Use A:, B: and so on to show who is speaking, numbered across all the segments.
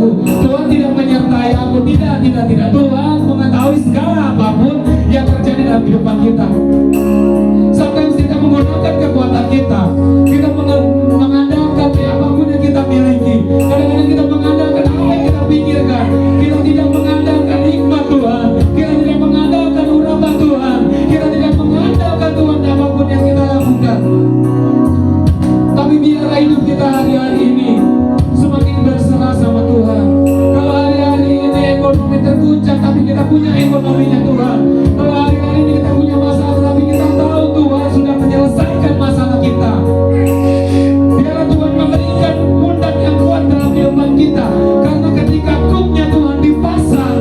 A: aku. Tuhan tidak menyertai aku. Tidak. Tuhan mengetahui segala apapun yang terjadi dalam kehidupan kita. Sometimes kita menggunakan kekuatan kita. Kita mengandalkan apapun yang kita miliki. Kadang-kadang kita mengandalkan apa yang kita pikirkan. Kita tidak mengandalkan hikmat Tuhan. Kita tidak mengandalkan urapan Tuhan. Kita tidak mengandalkan Tuhan apapun yang kita lakukan. Tapi biarlah hidup kita hari-hari ini semakin berserah sama Tuhan. Kalau hari-hari ini ekonomi terguncang, tapi kita punya ekonominya Tuhan. Kalau hari-hari ini kita punya masalah, tapi kita tahu Tuhan sudah menyelesaikan masalah kita. Biarlah Tuhan memberikan pundak yang kuat dalam kehidupan kita. Karena ketika kruknya Tuhan dipasang,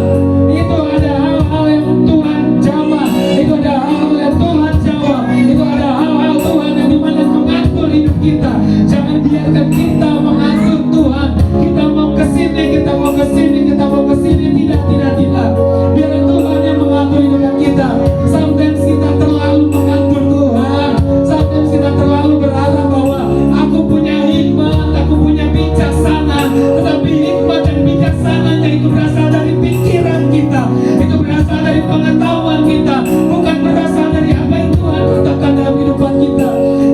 A: itu ada hal-hal yang Tuhan jawab. Itu ada hal-hal yang Tuhan jawab. Itu ada hal-hal Tuhan yang dimana mengatur hidup kita. Jangan biarkan kita mengatur Tuhan. Kita mau ke sini, kita mau ke sini, kita mau ke sini. Tidak. Biarlah Tuhan yang mengatur hidup kita. Sometimes kita terlalu mengatur Tuhan. Sometimes kita terlalu berharap bahwa aku punya hikmat, aku punya bijaksana. Tetapi hikmat dan bijaksananya itu berasal dari pikiran kita. Itu berasal dari pengetahuan kita. Bukan berasal dari apa yang Tuhan letakkan dalam kehidupan kita.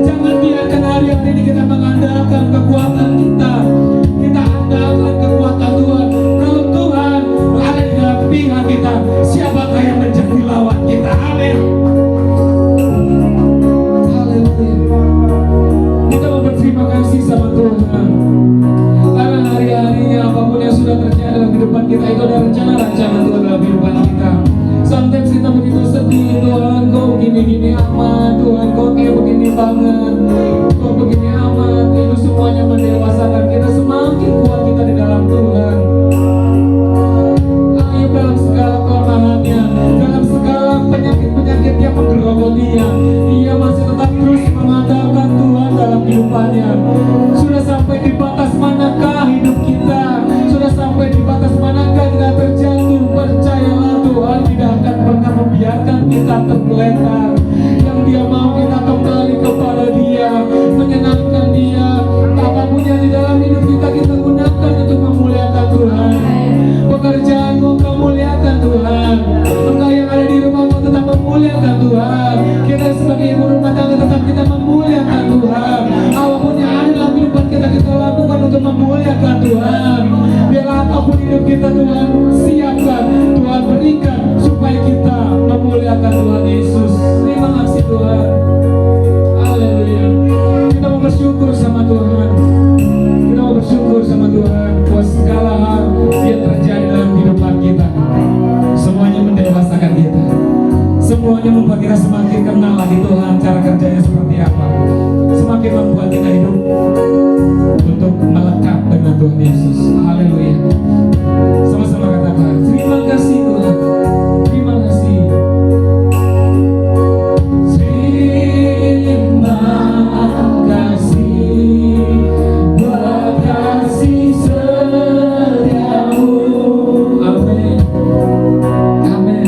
A: Jangan biarkan hari-hari ini kita mengandalkan kekuatan kita. Kita andalkan kekuatan Tuhan. Kalau Tuhan ada di dalam pihak kita, siapakah yang menjadi lawan kita? Amin. Haleluya. Kita mau berterima kasih sama Tuhan. Karena hari-harinya apapun yang sudah terjadi dalam kehidupan kita, itu ada rencana-rencana Tuhan dalam kehidupan kita. Sometimes kita begitu sedih, Tuhan kau begini-gini amat, Tuhan kau kayak begini banget, kau begini amat. Itu semuanya mendewasakan kita, semakin kuat kita di dalam Tuhan. Ayo dalam segala kelemahannya, dalam segala penyakit-penyakit yang menggerogoti dia masih tetap terus mengandalkan Tuhan dalam kehidupannya. Sudah sampai di batas manakah hidup kita? Sudah sampai di batas manakah kita terjatuh? Percayalah Tuhan tidak akan pernah membiarkan kita tergeletar. Yang Dia mau kita kembali kepada Dia, menyenangkan Dia. Apapun yang di dalam hidup kita, kita gunakan untuk memuliakan Tuhan. Pekerjaanmu kau muliakan Tuhan. Engkau yang ada di rumahmu tetap memuliakan Tuhan. Kita sebagai ibu rumah tangga tetap kita memuliakan Tuhan. Apapun yang ada dalam kehidupan kita, kita lakukan untuk memuliakan Tuhan. Biarlah apapun hidup kita Tuhan siapkan, Tuhan berikan supaya kita memuliakan Tuhan Yesus. Terima kasih Tuhan. Haleluya. Kita mau bersyukur sama Tuhan. Kita mau bersyukur sama Tuhan buat segala hal yang terjadi dalam kehidupan kita. Semuanya mendewasakan kita. Semuanya membuat kita semakin kenal lagi Tuhan, cara kerjanya seperti apa. Semakin membuat kita hidup untuk melekat dengan Tuhan Yesus. Haleluya. Sama-sama katakan, terima kasih Tuhan. Terima kasih. Terima kasih buat kasih setiamu. Amin. Amin.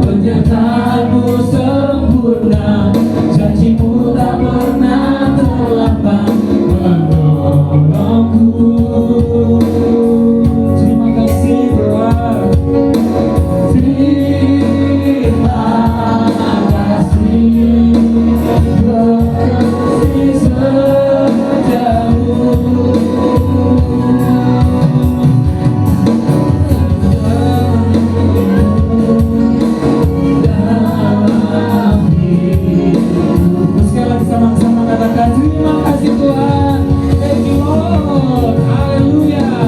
A: Penyertaanmu sempurna, janjimu tak pernah terlambat menolongku. Terima kasih Tuhan. Terima kasih berkasih setiamu. Sekali lagi sama-sama katakan terima kasih Tuhan. Thank you Lord. Haleluya.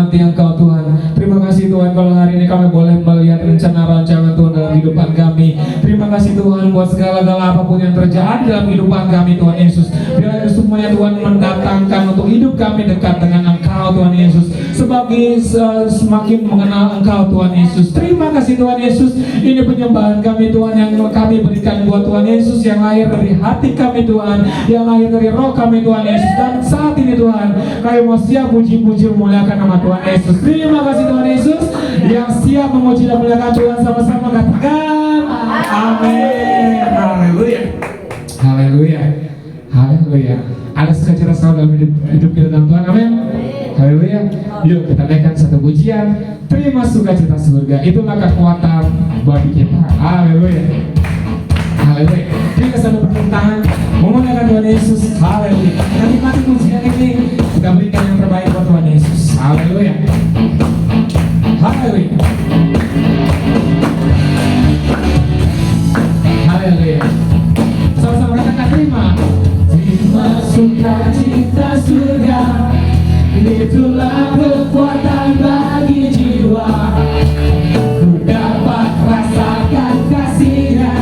A: menghormati Engkau Tuhan. Terima kasih Tuhan kalau hari ini kami boleh melihat rencana rancangan Tuhan dalam kehidupan kami. Terima kasih Tuhan buat segala-gala apapun yang terjadi dalam kehidupan kami Tuhan Yesus. Biar itu semuanya Tuhan mendatangkan untuk hidup kami dekat dengan Engkau Tuhan Yesus. Sebagai semakin mengenal Engkau Tuhan Yesus. Terima kasih Tuhan Yesus. Ini penyembahan kami Tuhan yang kami berikan buat Tuhan Yesus, yang lahir dari hati kami Tuhan, yang lahir dari roh kami Tuhan Yesus. Dan saat ini Tuhan, kami mau siap puji-puji memuliakan nama Tuhan Yesus. Terima kasih Tuhan Yesus. Yang siap memuji dan memuliakan Tuhan sama-sama katakan amin. Haleluya. Haleluya. Haleluya. Ada sukacita selalu dalam hidup kita dalam Tuhan. Amin. Haleluya. Yuk kita naikkan satu pujian. Terima sukacita surga. Itulah kekuatan bagi kita. Haleluya. Haleluya. Kita satu pertentangan memuliakan Tuhan Yesus. Haleluya. Nikmati pujian ini. Kita berikan yang terbaik buat Tuhan Yesus. Haleluya. Haleluya. Haleluya. Sama-sama katakan terima. Terima sukacita surga. Itulah kekuatan bagi jiwa. Ku dapat rasakan kasih-Nya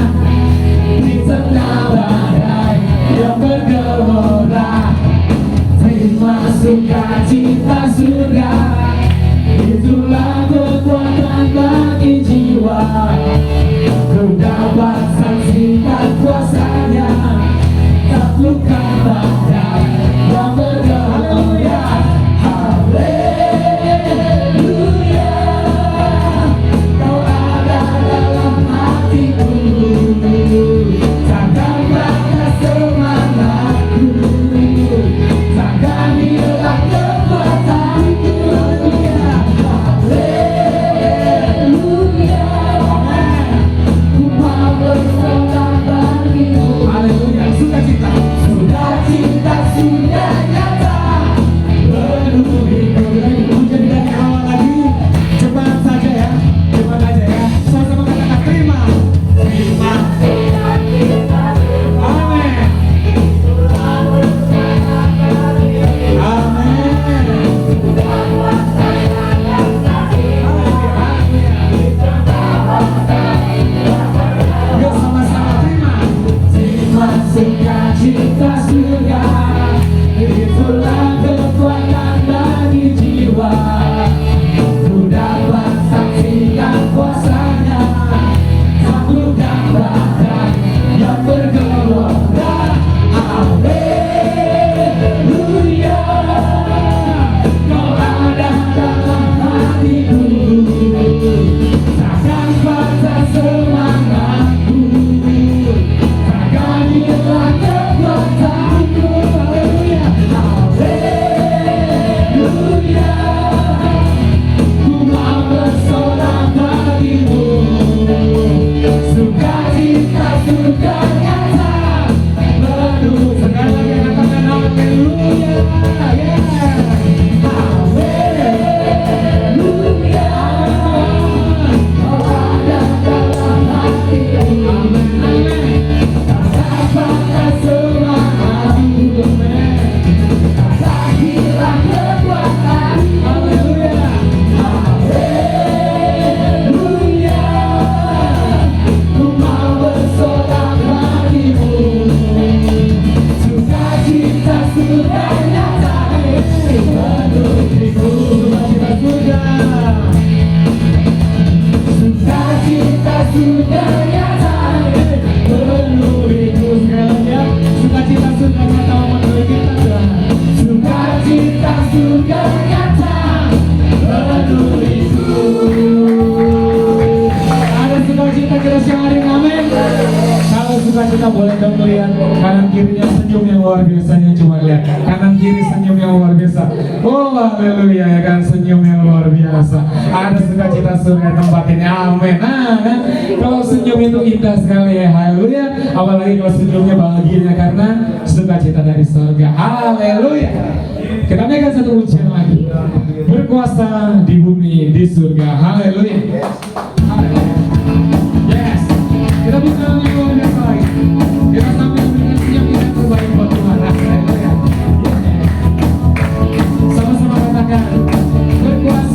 A: di tengah badai yang bergelora. Terima sukacita surga. Itulah kekuatan bagi jiwa. Ku dapat saksikan kuasa-Nya, taklukkan badai yang bergelora. Kita boleh dong melihat kanan kirinya senyum yang luar biasa. Cuma lihat kanan kiri senyum yang luar biasa. Oh haleluya ya kan, senyum yang luar biasa. Ada sukacita surga tempat ini. Amin. Nah, kalau senyum itu indah sekali ya. Haleluya. Apalagi kalau senyumnya bahagia karena sukacita dari surga. Haleluya. Kita naikkan satu ujian lagi. Berkuasa di bumi di surga. Haleluya. Yes. Kita bisa yang luar biasa lagi. Kita sampai dengan senyum yang terbaik buat Tuhan. Haleluya. Sama-sama katakan berkuasa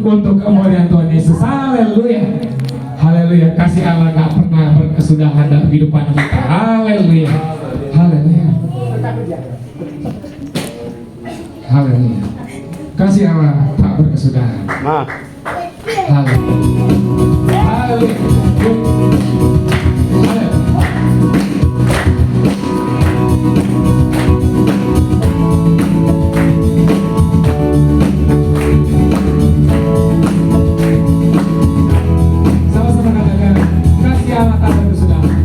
A: untuk kemuliaan Tuhan Yesus. Haleluya. Haleluya. Kasih Allah gak pernah berkesudahan dalam kehidupan kita. Haleluya. Haleluya. Haleluya. Kasih Allah tak berkesudahan. Haleluya. Haleluya. Sama-sama katakan, kasih Allah tak berkesudahan.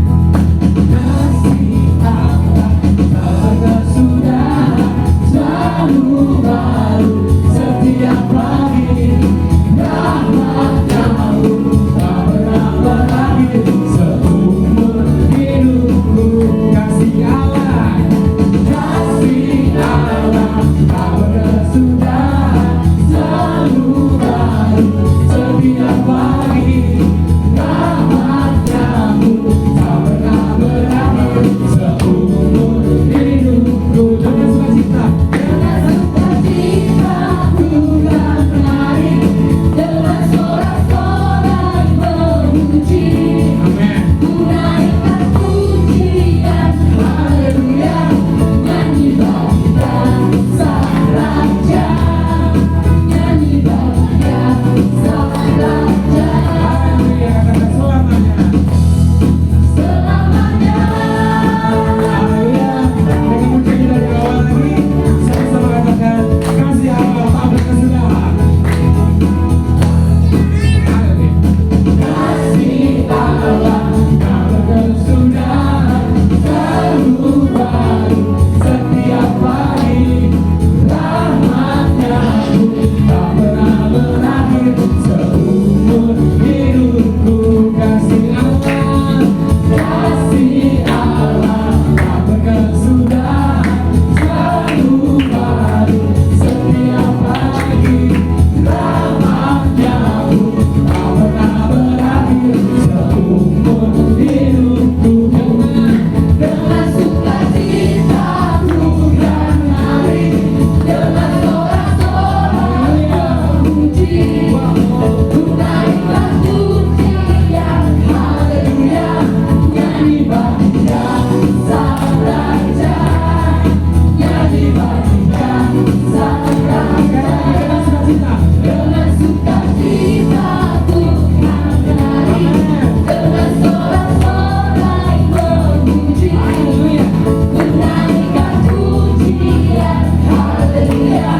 A: Kasih Allah tak berkesudahan, selalu baru setiap pagi. Rahmat-Mu tak pernah berakhir seumur hidupku. Kasih Allah tak berkesudahan, selalu baru setiap pagi. Rahmat-Mu tak pernah berakhir seumur hidupku. Dengan sukacita, bukan menari, dengan sorak-sorai memuji. Amin. Ku naikkan pujian, haleluya, nyanyi bagian sang raja, nyanyi bagian sang raja. Haleluya, katakan selamanya. Selamanya. Haleluya. Dengan pujian dari bawah lagi, sama-sama katakan, kasih Allah tak berkesudahan. Haleluya. Kasih Allah tak berkesudahan, selalu baru setiap pagi. Rahmat-Nya tak pernah berakhir seumur hidupku. Kasih Allah tak berkesudahan, selalu baru setiap pagi. Rahmat-Nya tak pernah berakhir seumur hidupku. Dengan sukacita bukan menari, dengan sorak-sorai memuji. Ku naikkan pujian, haleluya, nyanyi bagian sang raja, nyanyi bagian sang raja. Dengan sukacita bukan menari, dengan sorak-sorai memuji. Ku naikkan pujian, haleluya,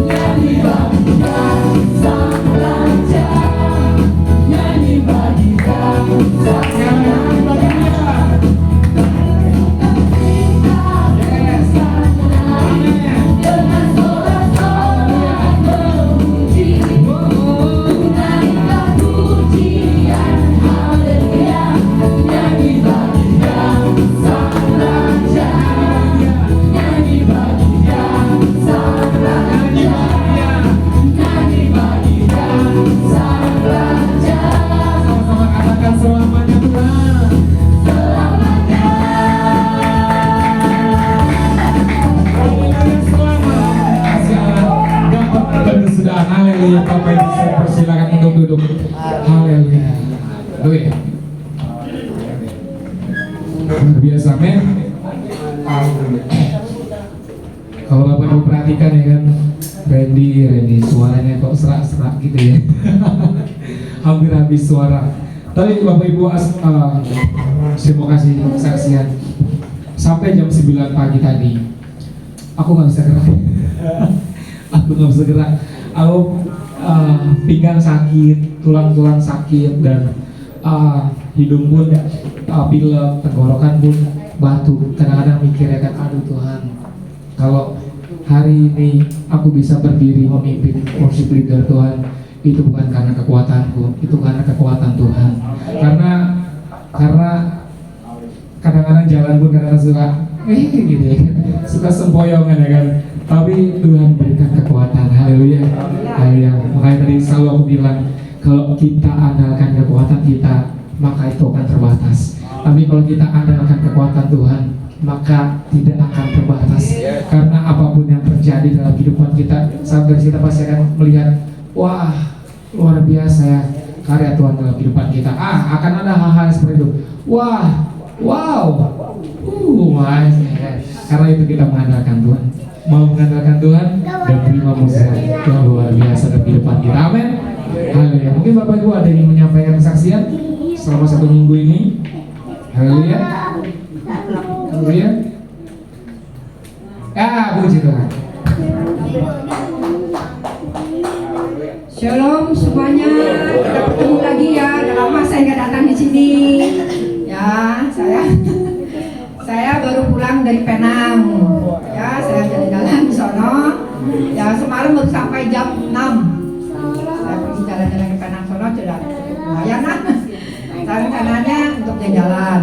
A: nyanyi bagian sang raja, nyanyi bagian sang raja. Dengan sorak-sorai memuji. Ku naikkan pujian, haleluya, nyanyi bagian sang raja, nyanyi bagian sang raja, nyanyi bagian sang raja. Sama-sama katakan selamanya Tuhan. Selamanya. Haleluya, selamat. Kasih Allah dapat berkesudahan. Haleluya. Bapak Ibu saya persilakan untuk duduk. Haleluya. Haleluya. Luar biasa, men. Kalau Bapak Ibu perhatikan ya kan, Randy suaranya kok serak-serak gitu ya. Hampir habis suara. Tapi Bapak Ibu saya mau kasih kesaksian. Sampai jam 9 pagi tadi aku nggak bisa gerak. Aku nggak bisa gerak. Aku pinggang sakit, tulang-tulang sakit, dan hidung pun pilek, tenggorokan pun batu. Kadang-kadang mikirnya kan, aduh Tuhan, kalau hari ini aku bisa berdiri memimpin worship leader Tuhan, itu bukan karena kekuatanku, itu karena kekuatan Tuhan. Karena kadang-kadang jalan pun kadang-kadang suka gitu ya, suka sempoyongan ya kan. Tapi Tuhan berikan kekuatan. Haleluya. Haleluya. Makanya tadi selalu aku bilang, kalau kita andalkan kekuatan kita, maka itu akan terbatas. Tapi kalau kita andalkan kekuatan Tuhan, maka tidak akan terbatas. Karena apapun yang terjadi dalam kehidupan kita, saat kita pasti akan melihat, wah, luar biasa ya karya Tuhan dalam kehidupan kita. Akan ada hal-hal seperti itu. Wah, wow, karena itu kita mengandalkan Tuhan. Mau mengandalkan Tuhan dan terima mukjizat yang luar biasa dalam kehidupan kita. Amin. Haleluya. Mungkin Bapak Ibu ada yang menyampaikan kesaksian selama 1 minggu ini. Haleluya. Haleluya. Puji Tuhan.
B: Shalom semuanya, kita bertemu lagi ya. Udah lama saya nggak datang di sini. Ya, saya baru pulang dari Penang. Ya, saya jalan-jalan di sono. Ya, semalam baru sampai jam 6. Saya pergi jalan-jalan ke Penang sono sudah lumayan lah. Saya rencananya untuk jalan.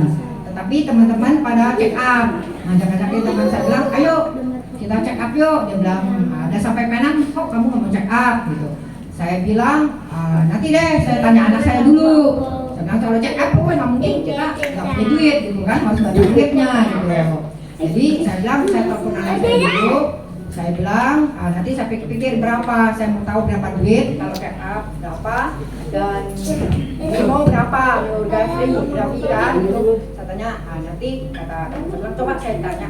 B: Tetapi teman-teman pada check up. Ngajak-ngajakin teman saya bilang, ayo kita check up yuk. Dia bilang, ada sampai Penang, kok kamu nggak mau check up gitu. Saya bilang, nanti deh saya tanya anak saya dulu. Saya bilang kalau check up pokoknya nggak mungkin kita nggak punya duit gitu kan, harus banyak duitnya gitu. Jadi saya bilang saya telepon anak saya dulu. Saya bilang nanti saya pikir-pikir berapa, saya mau tahu berapa duit kalau check up berapa dan mau berapa, udah free kan gitu. Saya tanya nanti kata saya bilang coba saya tanya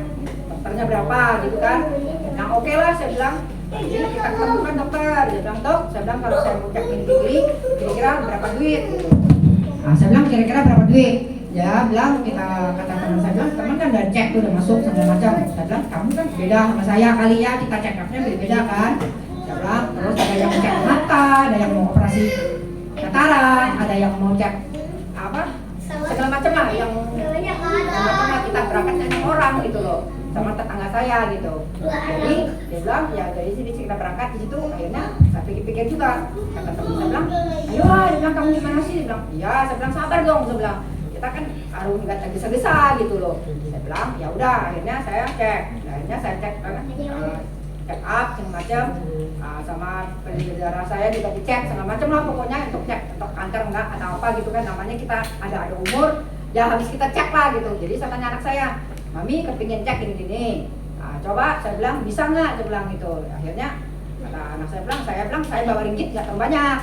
B: dokternya berapa gitu kan. Nah oke lah saya bilang. Jadi kita ketemukan dokter, dia bilang dok, saya bilang kalau saya mau cek ini kira-kira berapa duit gitu. Nah, saya bilang kira-kira berapa duit. Ya bilang kita kata teman saya bilang teman kan udah cek udah masuk segala macam. Saya bilang kamu kan beda sama saya kali ya, kita check upnya beda-beda kan. Saya bilang terus ada yang mau cek mata, ada yang mau operasi katarak, ada yang mau cek apa segala macam lah yang macam kita berangkat dari orang gitu loh. Sama tetangga saya gitu. Jadi dia bilang ya dari sini kita berangkat di situ. Akhirnya saya pikir-pikir juga. Kata teman saya bilang, ayo dia bilang kamu gimana sih? Dia bilang, iya. Saya bilang sabar dong. Saya bilang kita kan harus nggak tergesa-gesa gitu loh. Saya bilang ya udah. Akhirnya saya cek. Akhirnya saya cek check up segala macam. Sama peneliti darah saya juga dicek segala macam lah pokoknya untuk cek untuk kanker enggak atau apa gitu kan. Namanya kita ada umur. Ya habis kita cek lah gitu. Jadi saya tanya anak saya. Mami kepingin cek ini. Coba saya bilang bisa nggak? Saya bilang gitu. Akhirnya kata anak saya bilang saya bawa ringgit nggak terlalu banyak.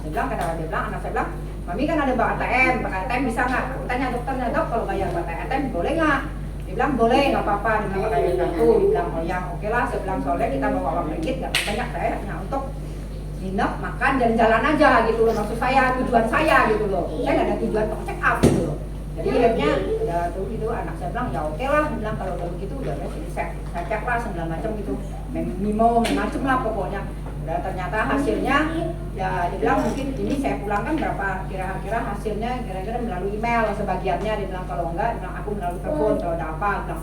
B: Dia bilang anak saya bilang, mami kan ada bawa ATM, pakai ATM bisa nggak? Aku tanya dokternya dok kalau bayar pakai ATM boleh nggak? Dia bilang boleh nggak apa-apa. Dia bilang pakai kartu. Dia bilang oh ya oke lah. Saya bilang soalnya kita bawa uang ringgit nggak banyak saya hanya untuk nginep, makan, jalan-jalan aja gitu loh. Maksud saya tujuan saya gitu loh. Saya nggak ada tujuan untuk check up gitu loh. Jadi akhirnya udah tuh gitu anak saya bilang ya oke lah, bilang kalau udah begitu udah saya cek lah segala macam gitu, memo macam lah pokoknya. Udah ternyata hasilnya ya dibilang mungkin ini saya pulangkan berapa kira-kira hasilnya kira-kira melalui email sebagiannya. Dia bilang kalau enggak, dia bilang aku melalui telepon kalau ada apa. Bilang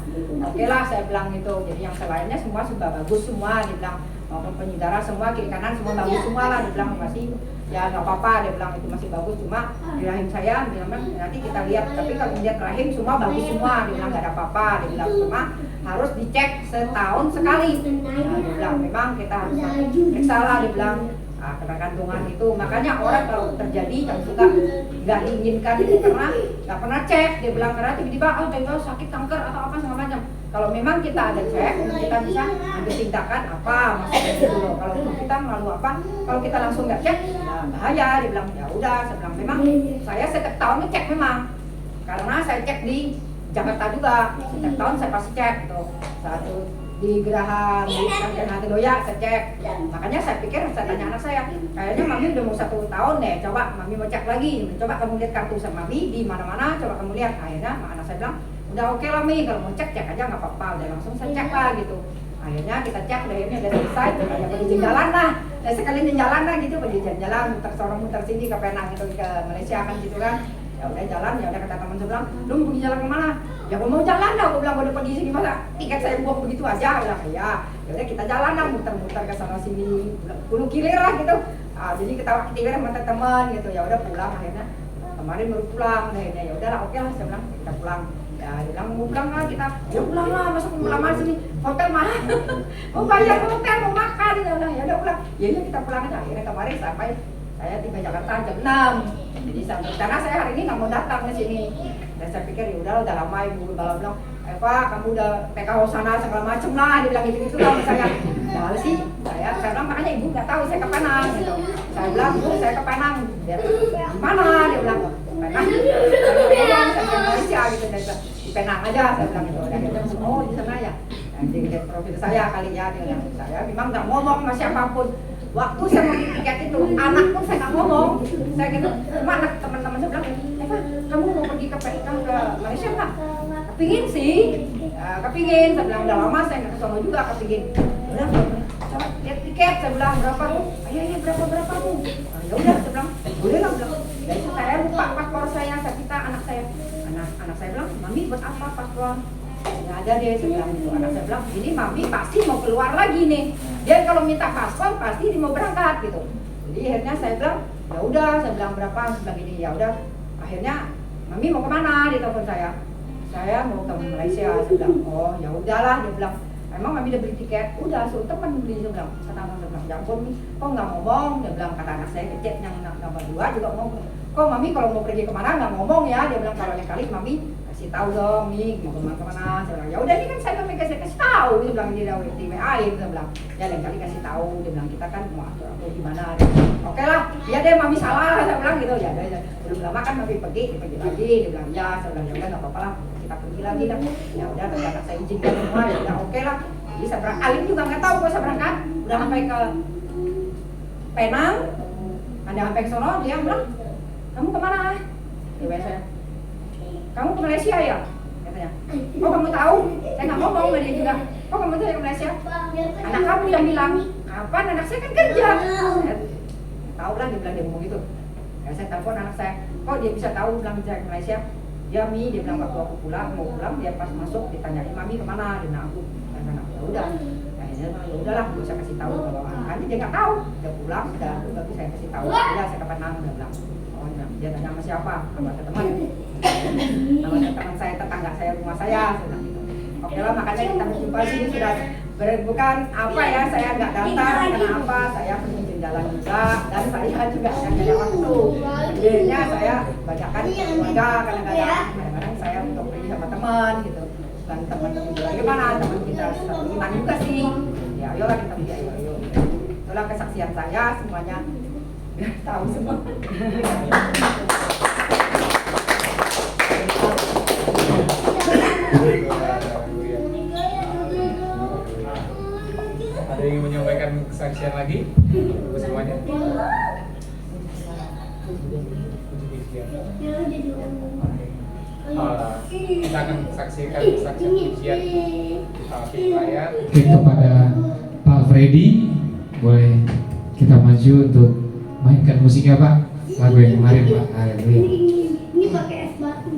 B: oke lah saya bilang gitu. Jadi yang selainnya semua sudah bagus semua. Dia bilang maupun penyidara semua kiri kanan semua bagus semua lah. Dia bilang masih ya nggak apa-apa. Dia bilang itu masih bagus cuma di rahim saya dia bilang nanti kita lihat. Tapi kalau lihat rahim semua bagus semua. Dia bilang nggak ada apa-apa. Dia bilang cuma harus dicek setahun sekali. Nah, dia bilang memang kita harus periksa lah. Dia bilang ketergantungan itu makanya orang kalau terjadi yang suka nggak diinginkan itu karena nggak pernah cek. Dia bilang karena tiba-tiba tiba-tiba sakit kanker atau apa segala macam. Kalau memang kita ada cek kita bisa ambil tindakan apa maksudnya gitu loh. Kalau kita malu apa kalau kita langsung nggak cek ya bahaya. Dia bilang ya udah. Saya bilang memang saya setiap tahun ngecek memang karena saya cek di Jakarta juga setiap tahun saya pasti cek tuh satu di Geraha Hati Doya saya cek. Makanya saya pikir saya tanya anak saya kayaknya mami udah mau 1 tahun deh, coba mami mau cek lagi, coba kamu lihat kartu sama mami di mana-mana, coba kamu lihat. Akhirnya anak saya bilang udah oke lah mi, kalau mau cek aja nggak apa-apa. Udah langsung saya cek lah gitu. Akhirnya kita cek udah ini udah selesai, udah pergi jalan lah. Dan sekali jalan lah gitu, pergi jalan muter sono muter sini ke Penang itu ke Malaysia kan gitu kan. Ya udah jalan, ya udah kata teman saya bilang, lu mau pergi jalan kemana? Ya gue mau jalan lah, gue bilang gue udah pergi sini masa tiket saya buang begitu aja. Bilang ya, ya udah kita jalan lah muter-muter ke sana sini, 10 kilir lah gitu. Jadi ketawa-ketiwi sama teman gitu. Ya udah pulang akhirnya kemarin baru pulang. Akhirnya ya udahlah oke lah saya bilang kita pulang. Ya dia bilang mau pulang lah kita, ya pulang lah masuk pulang mas sini hotel mahal, mau bayar hotel mau makan ya udah pulang. Ya kita pulang aja. Akhirnya kemarin sampai saya tiba Jakarta jam 6. Jadi karena saya hari ini nggak mau datang ke sini. Dan saya pikir ya udah lama ibu bawa bilang, Eva kamu udah PKO sana segala macem lah, dia bilang gitu sama saya. Ya sih, saya bilang makanya ibu nggak tahu saya ke Penang gitu. Saya bilang bu saya ke Penang, dia mana dia bilang Penang, saya ke Malaysia gitu, dia bilang di Penang aja saya bilang gitu. Dan dia bilang oh di sana ya, di profil saya kali ya, dia bilang saya memang nggak ngomong sama siapapun. Waktu saya mau beli tiket itu, anak pun saya nggak ngomong, saya gitu. Cuma anak teman-teman saya bilang, Eva kamu mau pergi ke Malaysia nggak? Kepingin sih, kepingin. Saya bilang udah lama saya nggak kesono juga, kepingin. Udah, coba lihat tiket. Saya bilang berapa bu? Ayo berapa bu? Ya udah, saya bilang boleh lah. Jadi saya lupa paspor saya kita anak saya bilang, mami buat apa paspor? Nggak ada deh, saya bilang gitu. Anak saya bilang, ini mami pasti mau keluar lagi nih. Dia kalau minta paspor pasti dia mau berangkat gitu. Jadi akhirnya saya bilang, ya udah, saya bilang berapa? Saya bilang gini, ya udah. Akhirnya mami mau kemana? Dia telepon saya mau ke Malaysia. Saya bilang, oh ya udahlah. Dia bilang, emang mami udah beli tiket? Udah, suruh teman beli. Saya bilang, kata anak saya bilang, ya ampun, kok nggak ngomong? Dia bilang, kata anak saya kecil yang nomor 2 juga ngomong. Kok mami kalau mau pergi kemana nggak ngomong ya? Dia bilang, kalau lain kali mami kasih tahu dong, Mi mau kemana? Saya bilang, ya udah ini kan saya mami kasih tahu. Dia bilang di WA. Dia bilang, ya lain kali kasih tahu. Dia bilang kita kan mau atur gimana? Oke lah, ya deh mami salah. Saya bilang gitu ya. Belum lama kan mami pergi lagi. Dia bilang ya. Saya bilang ya udah nggak apa-apa lah. Kita pergi lagi dah. Ya udah ternyata saya izinkan semua. Ya udah oke lah. Jadi saya berangkat. Alim juga nggak tahu kok saya berangkat. Udah sampai ke Penang. Ada sampai ke sono dia bilang, kamu kemana? Dia bilang saya, kamu ke Malaysia ya? Katanya. Oh kamu tahu? Saya nggak ngomong sama dia juga. Oh kamu tahu ya ke Malaysia? Anak kamu yang bilang. Kapan? Anak saya kan kerja. Saya tahu lah dia bilang dia ngomong gitu. Ya, saya telepon anak saya. Kok dia bisa tahu bilang saya ke Malaysia? Ya Mi, dia bilang waktu aku mau pulang dia pas masuk ditanyain mami kemana? Dia bilang aku. Ya udah. Akhirnya ya udahlah, gue bisa kasih tahu kalau kan dia nggak tahu. Dia pulang, udah bisa kasih tahu. Ya saya ke Penang, dia bilang. Oh, dia tanya sama siapa? Sama teman. Sama teman saya, tetangga saya, rumah saya bilang gitu. Oke lah, makanya kita berjumpa sini sudah bukan apa ya, saya nggak datang kenapa saya pengen jalan juga dan saya juga nggak ada waktu. Akhirnya saya bacakan keluarga kadang-kadang saya untuk pergi sama teman gitu. Dan teman-teman juga gimana, teman kita iman juga sih. Ya ayolah kita pergi, ayo. Itulah kesaksian saya semuanya. Tahu semua.
A: Ada yang menyampaikan kesaksian lagi untuk semuanya? Kita akan saksikan kesaksian pujian layar kepada Pak Freddy. Boleh kita maju untuk mainkan musiknya Pak, lagu yang kemarin Pak. Haleluya.
C: Ini pakai es batu.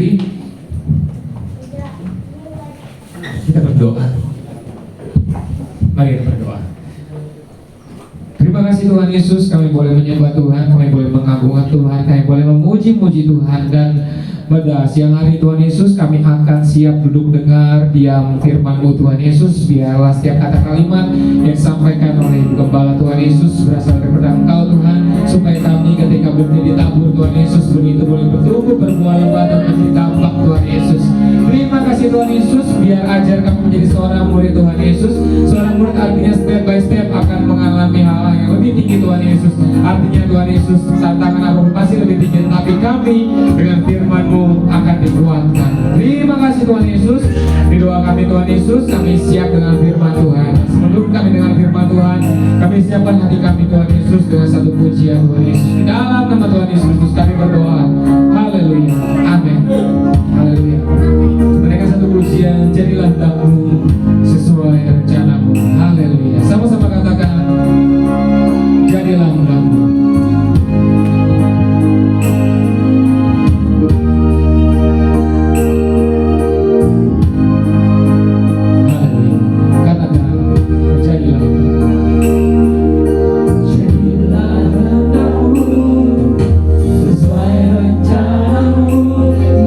A: berdiri. Kita berdoa. Mari kita berdoa. Terima kasih Tuhan Yesus, kami boleh menyembah Tuhan, kami boleh mengagungkan Tuhan, kami boleh memuji-muji Tuhan. Dan pada siang hari Tuhan Yesus, kami akan siap duduk dengar diam firman-Mu Tuhan Yesus. Biarlah setiap kata kalimat yang disampaikan oleh Ibu Gembala Tuhan Yesus berasal daripada Engkau Tuhan, supaya kami ketika benih ditabur Tuhan Yesus, benih itu boleh bertumbuh, berbuah lebat dan menjadi tampak Tuhan Yesus. Terima kasih Tuhan Yesus, biar ajar kami menjadi seorang murid Tuhan Yesus. Seorang murid artinya step by step akan mengalami hal-hal yang lebih tinggi Tuhan Yesus. Artinya Tuhan Yesus, tantangan apapun pasti lebih tinggi, tapi kami dengan firman-Mu akan dikuatkan. Terima kasih Tuhan Yesus. Di doa kami Tuhan Yesus, kami siap dengan firman Tuhan. Sebelum kami dengan firman Tuhan, kami siapkan hati kami Tuhan Yesus dengan satu pujian Tuhan Yesus. Di dalam nama Tuhan Yesus Kristus kami berdoa. Haleluya. Amin. Haleluya. Mereka satu pujian, jadilah hendak-Mu sesuai rencana-Mu. Haleluya. Sama-sama katakan, jadilah hendak-Mu.
D: Sesuai rencanamu.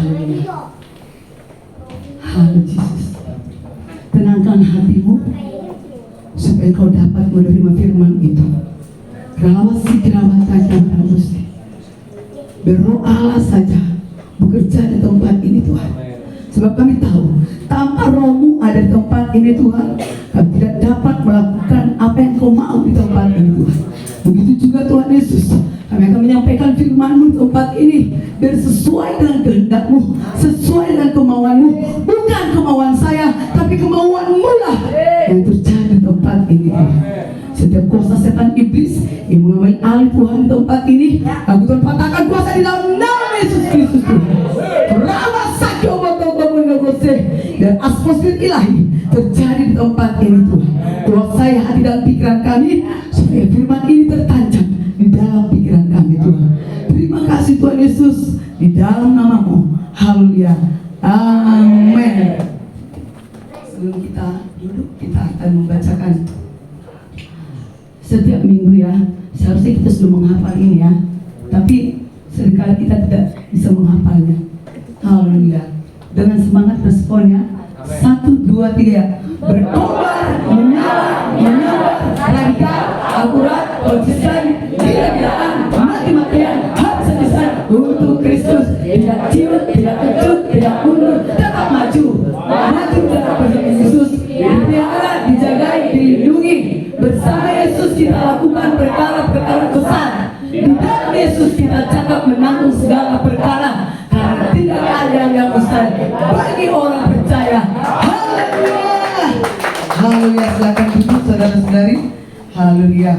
D: Haleluya. Haleluya Yesus. Tenangkan hatimu supaya kau dapat menerima firman itu. Kerawat saja Gusti. Berdoa Allah saja bekerja di tempat ini Tuhan. Sebab kami tahu tanpa rohmu ada di tempat ini Tuhan, kami tidak dapat melakukan apa yang kau mau di tempat ini Tuhan. Begitu juga Tuhan Yesus, kami akan menyampaikan firman-Mu di tempat ini biar sesuai dengan kehendak-Mu, sesuai dengan kemauan-Mu, bukan kemauan saya, tapi kemauan-Mu lah yang terjadi di tempat ini Tuhan. Setiap kuasa setan iblis yang mengambil alih Tuhan di tempat ini, aku Tuhan patahkan kuasa di dalam nama Yesus Kristus Tuhan. Rama sakyo dan atmosfer ilahi terjadi di tempat ini Tuhan. Kuasai hati dan pikiran kami supaya firman ini tertancap di dalam pikiran kami Tuhan. Terima kasih Tuhan Yesus, di dalam nama-Mu. Haleluya. Amin. Sebelum kita duduk, kita akan membacakan setiap minggu ya. Seharusnya kita sudah menghafal ini ya, tapi seringkali kita tidak bisa menghafalnya. Haleluya. Dengan semangat responnya, 1, 2, 3. Berkobar, menyambar, radikal, akurat, konsisten, gila-gilaan, mati-matian, habis-habisan untuk Kristus. Tidak ciut, tidak kecut, tidak mundur, tetap maju dalam perjalanan Yesus. Dipelihara, dijagai, dilindungi. Bersama Yesus kita lakukan perkara-perkara besar. Di dalam Yesus kita cakap menanggung segala perkara. Karena tidak ada yang mustahil bagi orang percaya. Haleluya. Haleluya. Silakan duduk saudara-saudari. Haleluya.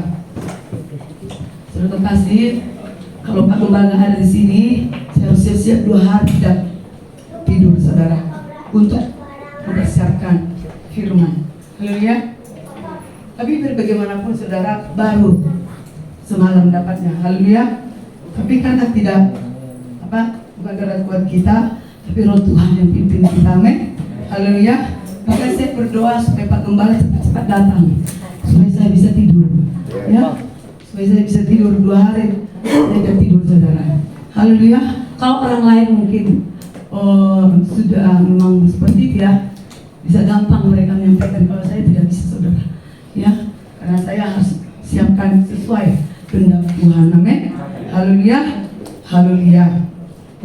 D: Saudara kasih, kalau Pak Gembala ada di sini, saya harus siap-siap 2 hari tidak tidur saudara untuk mempersiapkan firman. Haleluya. Tapi biar bagaimanapun saudara baru semalam dapatnya. Haleluya. Tapi karena tidak bukan karena kuat kita, tapi Roh Tuhan yang pimpin kita. Amin. Haleluya. Maka saya berdoa supaya Pak Gembala cepat-cepat datang, supaya saya bisa tidur. Ya, supaya saya bisa tidur 2 hari. Saya tidak tidur saudara. Haleluya. Kalau orang lain mungkin sudah memang seperti itu ya, bisa gampang mereka menyampaikan. Kalau saya tidak bisa saudara. Ya, karena saya harus siapkan sesuai kehendak Tuhan. Amin. Haleluya. Haleluya.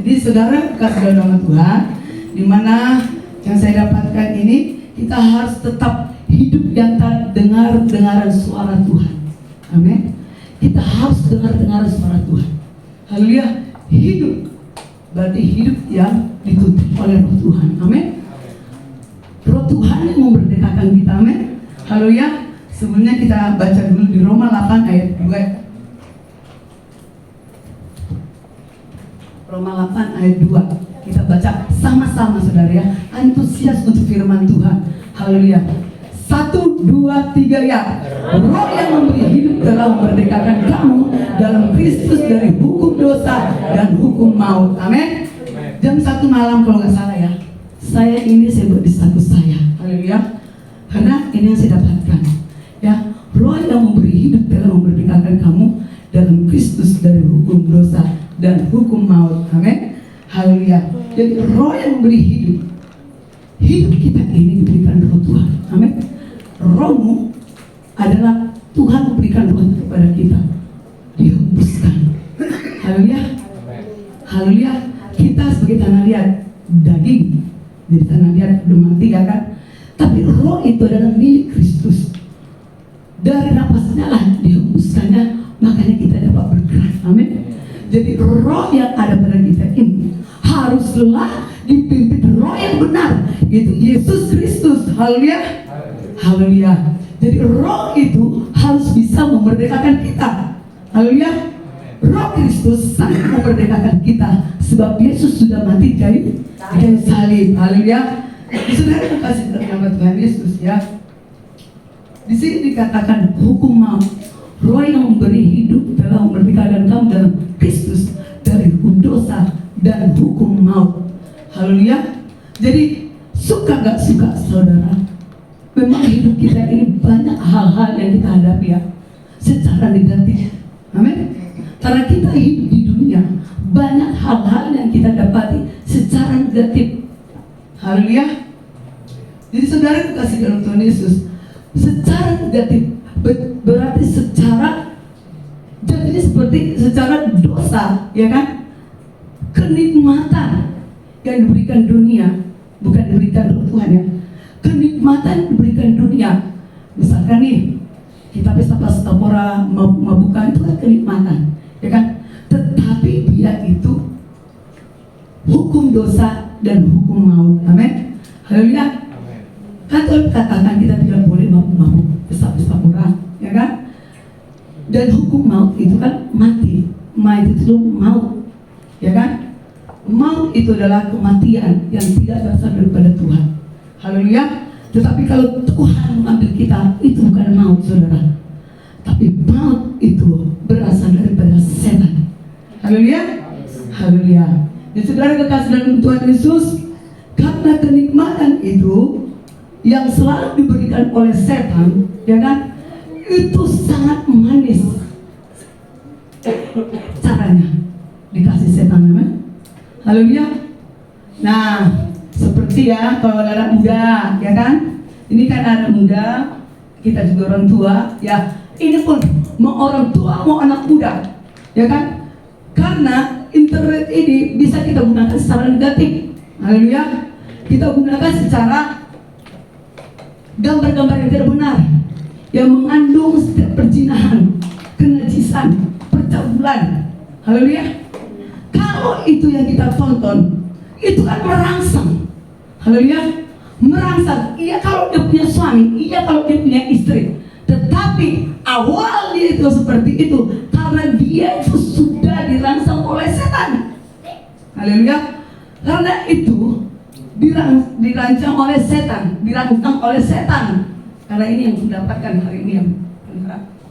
D: Jadi saudara kasih dalam nama Tuhan, di mana yang saya dapatkan ini, kita harus tetap hidup yang dengar-dengaran suara Tuhan. Amin. Kita harus dengar-dengaran suara Tuhan. Haleluya. Hidup berarti hidup yang dituntun oleh Roh Tuhan. Amin. Roh Tuhan yang memerdekakan kita. Amin. Haleluya. Sebelumnya kita baca dulu di Roma 8 ayat 2. Roma 8 ayat 2. Kita baca sama-sama saudara ya. Antusias untuk firman Tuhan. Haleluya. 1, 2, 3 ya. Roh yang memberi hidup telah memerdekakan kamu dalam Kristus dari hukum dosa dan hukum maut. Amin. Jam 1 malam kalau nggak salah ya. Saya buat di status saya. Haleluya. Karena ini yang saya dapatkan. Ya, Roh yang memberi hidup telah memerdekakan kamu dalam Kristus dari hukum dosa dan hukum maut. Amin. Haleluya. Jadi Roh yang memberi hidup. Hidup kita ini diberikan Roh Tuhan. Amin. Rohmu adalah Tuhan memberikan Roh kepada kita. Dihembuskan. Haleluya. Haleluya. Kita sebagai tanah liat, daging dari tanah liat udah mati ya kan. Tapi Roh itu adalah milik Kristus. Dari napasnya lah dihembuskannya, makanya kita dapat bergerak. Amin. Jadi Roh yang ada pada kita ini haruslah dipimpin Roh yang benar, yaitu Yesus Kristus. Haleluya. Haleluya. Jadi Roh itu harus bisa memerdekakan kita. Haleluya. Roh Kristus sangat memerdekakan kita, sebab Yesus sudah mati di kayu salib. Haleluya. Saudara kasih nama Tuhan Yesus ya. Di sini dikatakan hukum maut. Roh yang memberi hidup telah memerdekakan kamu dalam Kristus dari hukum dosa dan hukum maut. Haleluya. Jadi suka gak suka saudara, memang hidup kita ini banyak hal-hal yang kita hadapi ya, secara negatif. Amin. Karena kita hidup di dunia, banyak hal hal-hal yang kita dapati secara negatif. Haleluya. Jadi saudara kasih dalam Tuhan Yesus, secara negatif berarti secara, jadinya seperti secara dosa, ya kan? Kenikmatan yang diberikan dunia, bukan diberikan oleh Tuhan ya. Kenikmatan yang diberikan dunia, misalkan nih kita pesta tapora mabukan, itu kan kenikmatan, ya kan? Tetapi dia itu hukum dosa dan hukum maut. Amin. Haleluya. Kan Tuhan katakan kita tidak boleh mabuk pesta tapora, ya kan? Dan hukum maut itu kan mati. Maut itu maut, ya kan? Maut itu adalah kematian yang tidak berasal daripada Tuhan. Haleluya. Tetapi kalau Tuhan mengambil kita, itu bukan maut, saudara. Tapi maut itu berasal daripada setan. Haleluya. Haleluya. Jadi saudara kekasih dalam Tuhan Yesus, karena kenikmatan itu yang selalu diberikan oleh setan, ya kan? Itu sangat manis caranya dikasih setan, namanya. Haleluya. Nah, seperti ya kalau anak muda, ya kan? Ini kan anak muda, kita juga orang tua, ya. Ini pun mau orang tua mau anak muda, ya kan? Karena internet ini bisa kita gunakan secara negatif. Haleluya. Kita gunakan secara gambar-gambar yang tidak benar, yang mengandung setiap perzinahan, kenajisan, percabulan. Haleluya. Kalau itu yang kita tonton, itu kan merangsang. Haleluya. Merangsang. Iya kalau dia punya suami, iya kalau dia punya istri. Tetapi awal dia itu seperti itu karena dia itu sudah dirangsang oleh setan. Haleluya. Karena itu dirancang oleh setan, dirangsang oleh setan. Karena ini yang mendapatkan hari ini yang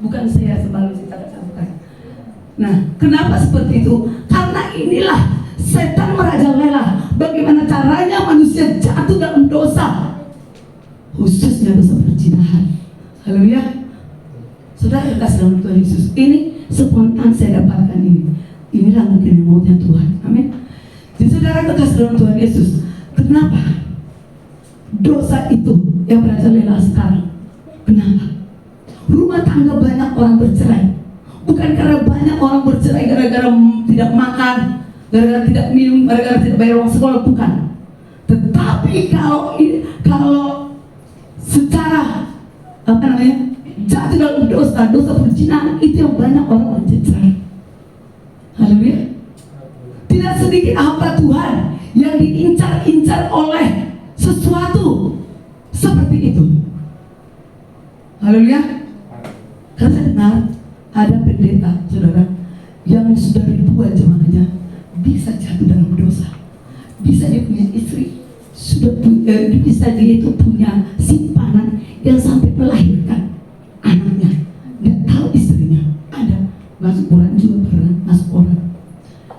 D: bukan saya selalu bukan. Nah, kenapa seperti itu? Karena inilah setan merajalela bagaimana caranya manusia jatuh dalam dosa, khususnya dosa perzinahan. Haleluya. Saudara kasih dalam Tuhan Yesus, ini spontan saya dapatkan ini. Inilah mungkin maunya Tuhan. Amin. Jadi saudara kasih dalam Tuhan Yesus, kenapa dosa itu yang merajalela sekarang? Kenapa? Rumah tangga banyak orang bercerai. Bukan karena banyak orang bercerai gara-gara tidak makan, gara-gara tidak minum, gara-gara tidak bayar uang sekolah, bukan. Tetapi kalau secara jatuh dalam dosa perzinahan, itu yang banyak orang bercerai. Haleluya. Tidak sedikit hamba Tuhan yang diincar-incar oleh sesuatu seperti itu. Haleluya. Karena saya dengar ada pendeta, saudara, yang sudah ribuan jemaahnya bisa jatuh dalam dosa. Bisa dia punya istri, bisa dia itu punya simpanan yang sampai melahirkan anaknya. Nggak tahu istrinya ada masuk orang juga pernah masuk orang.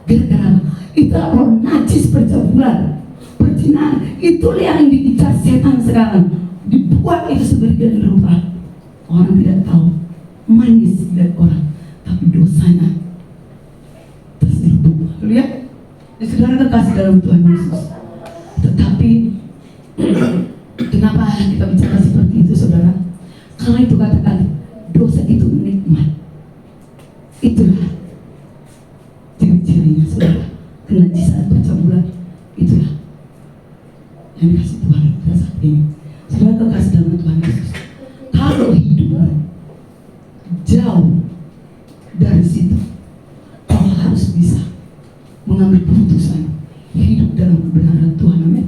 D: Gara-gara itu orang najis percabulan, perzinahan, itulah yang diincar setan sekarang. Dibuat itu sebagai rupa. Orang tidak tahu, manis dari orang, tapi dosanya terselubung. Lihat, saudara terkasih dalam Tuhan Yesus. Tetapi kenapa kita bicara seperti itu, saudara? Karena itu katakan dosa itu nikmat. Itulah ciri-cirinya, saudara. Kenajisan, percabulan, itulah yang dikasih Tuhan pada saat ini. Saudara terkasih dalam Tuhan Yesus. Kalau hidup jauh dari situ, kita harus bisa mengambil keputusan hidup dalam kebenaran Tuhan. Amin.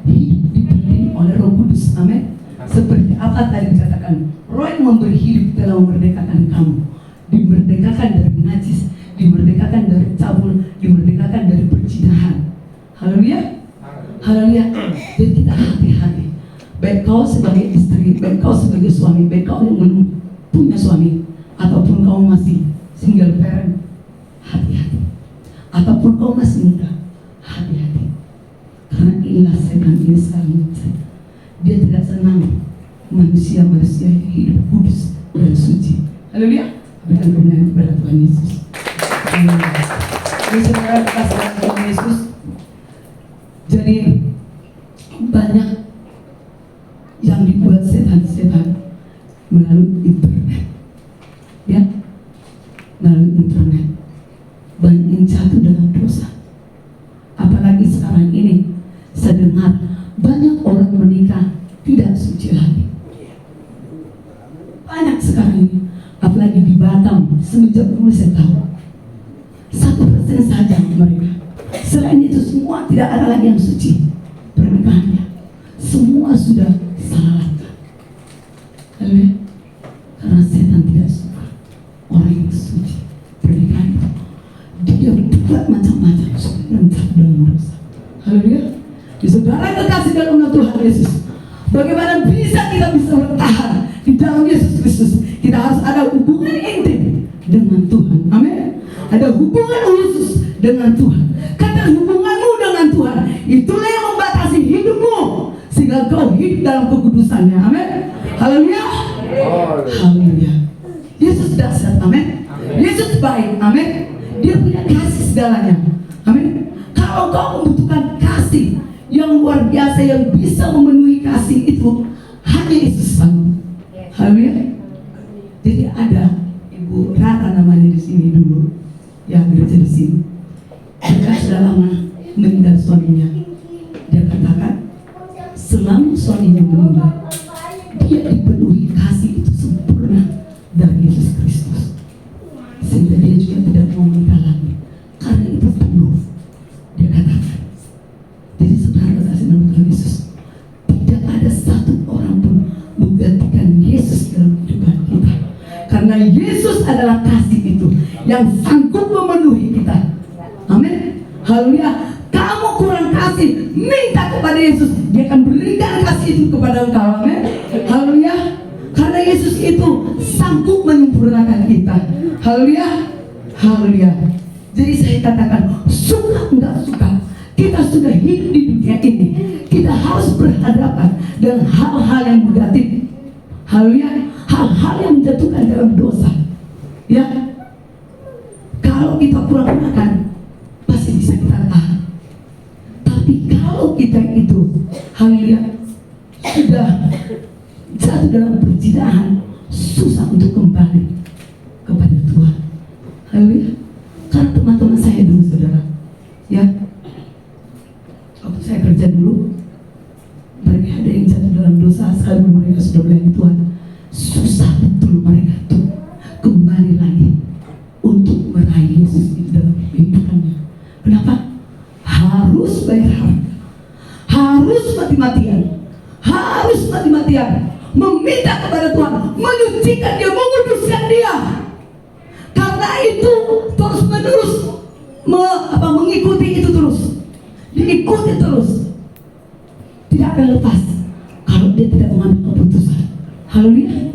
D: Hidup dipimpin oleh Roh Kudus. Amin. Seperti apa tadi dikatakan, Roh yang memberi hidup telah memerdekakan kamu, dimerdekakan dari najis, dimerdekakan dari cabul, dimerdekakan dari perzinahan. Haleluya. Haleluya. Jadi kita hati-hati. Baik kau sebagai istri, baik kau sebagai suami, baik kau yang belum punya suami, ataupun kau masih single parent, hati-hati. Ataupun kau masih muda, hati-hati. Karena inilah setan ini sekarang. Dia tidak senang manusia-manusia yang hidup kudus dan suci. Haleluya. Berikan kemuliaan kepada Tuhan Yesus. Amin. Jadi saudara kasih Tuhan Yesus. Jadi banyak yang dibuat setan-setan melalui internet, ya, melalui internet. Banyak yang jatuh dalam dosa. Apalagi sekarang ini saya dengar banyak orang menikah tidak suci lagi. Banyak sekarang ini, apalagi di Batam semenjak dulu saya tahu 1% saja mereka. Selain itu semua tidak ada lagi yang suci pernikahannya. Semua sudah salah langkah. Haleluya. Karena setan tidak suka orang yang suci pernikahan itu. Dia buat macam-macam supaya jatuh dalam dosa. Haleluya. Di saudara kekasih dalam Tuhan Yesus, bagaimana bisa kita bisa bertahan di dalam Yesus Kristus? Kita harus ada hubungan intim dengan Tuhan. Amin. Ada hubungan khusus dengan Tuhan. Karena hubunganmu dengan Tuhan itulah yang membatasi hidupmu sehingga kau hidup dalam kekudusannya. Amin. Haleluya. Haleluya. Yesus dasar. Amin. Yesus baik. Amin. Dia punya kasih segalanya. Amin. Kalau kau membutuhkan kasih yang luar biasa yang bisa memenuhi kasih itu, hanya Yesus sanggup. Haleluya. Jadi ada Ibu Rara namanya di sini dulu, yang kerja di sini. Dia sudah lama meninggal suaminya. Dia katakan selama suaminya meninggal, dia dipenuhi kasih itu sempurna dari Yesus Kristus, sehingga dia juga tidak mau menikah lagi karena itu penuh. Dia katakan. Jadi saudara kasih nama Tuhan Yesus, tidak ada satu orang pun menggantikan Yesus dalam kehidupan kita. Karena Yesus adalah kasih itu yang sanggup memenuhi kita. Amin. Haleluya. Kamu kurang kasih, minta kepada Yesus, Dia akan berikan kasih itu kepada engkau. Amin. Haleluya. Karena Yesus itu sanggup menyempurnakan kita. Haleluya. Haleluya. Jadi saya katakan, suka enggak suka, kita sudah hidup di dunia ini, kita harus berhadapan dengan hal-hal yang negatif. Haleluya. Hal-hal yang menjatuhkan dalam dosa. Ya. Kalau kita kurang makan, pasti bisa kita tahan. Tapi kalau kita itu, haleluya, sudah jatuh dalam perzinahan, susah untuk kembali kepada Tuhan. Haleluya. Karena teman-teman saya dulu, saudara, ya, waktu saya kerja dulu, mereka ada yang jatuh dalam dosa sekalipun mereka sudah melayani Tuhan. Susah betul mereka tuh kembali lagi untuk meraih Yesus itu dalam kehidupannya. Kenapa? Harus bayar harga, harus mati-matian, meminta kepada Tuhan, menyucikan dia, menguduskan dia. Karena itu terus menerus mengikuti itu terus, diikuti terus, tidak akan lepas kalau dia tidak mengambil keputusan. Haleluya.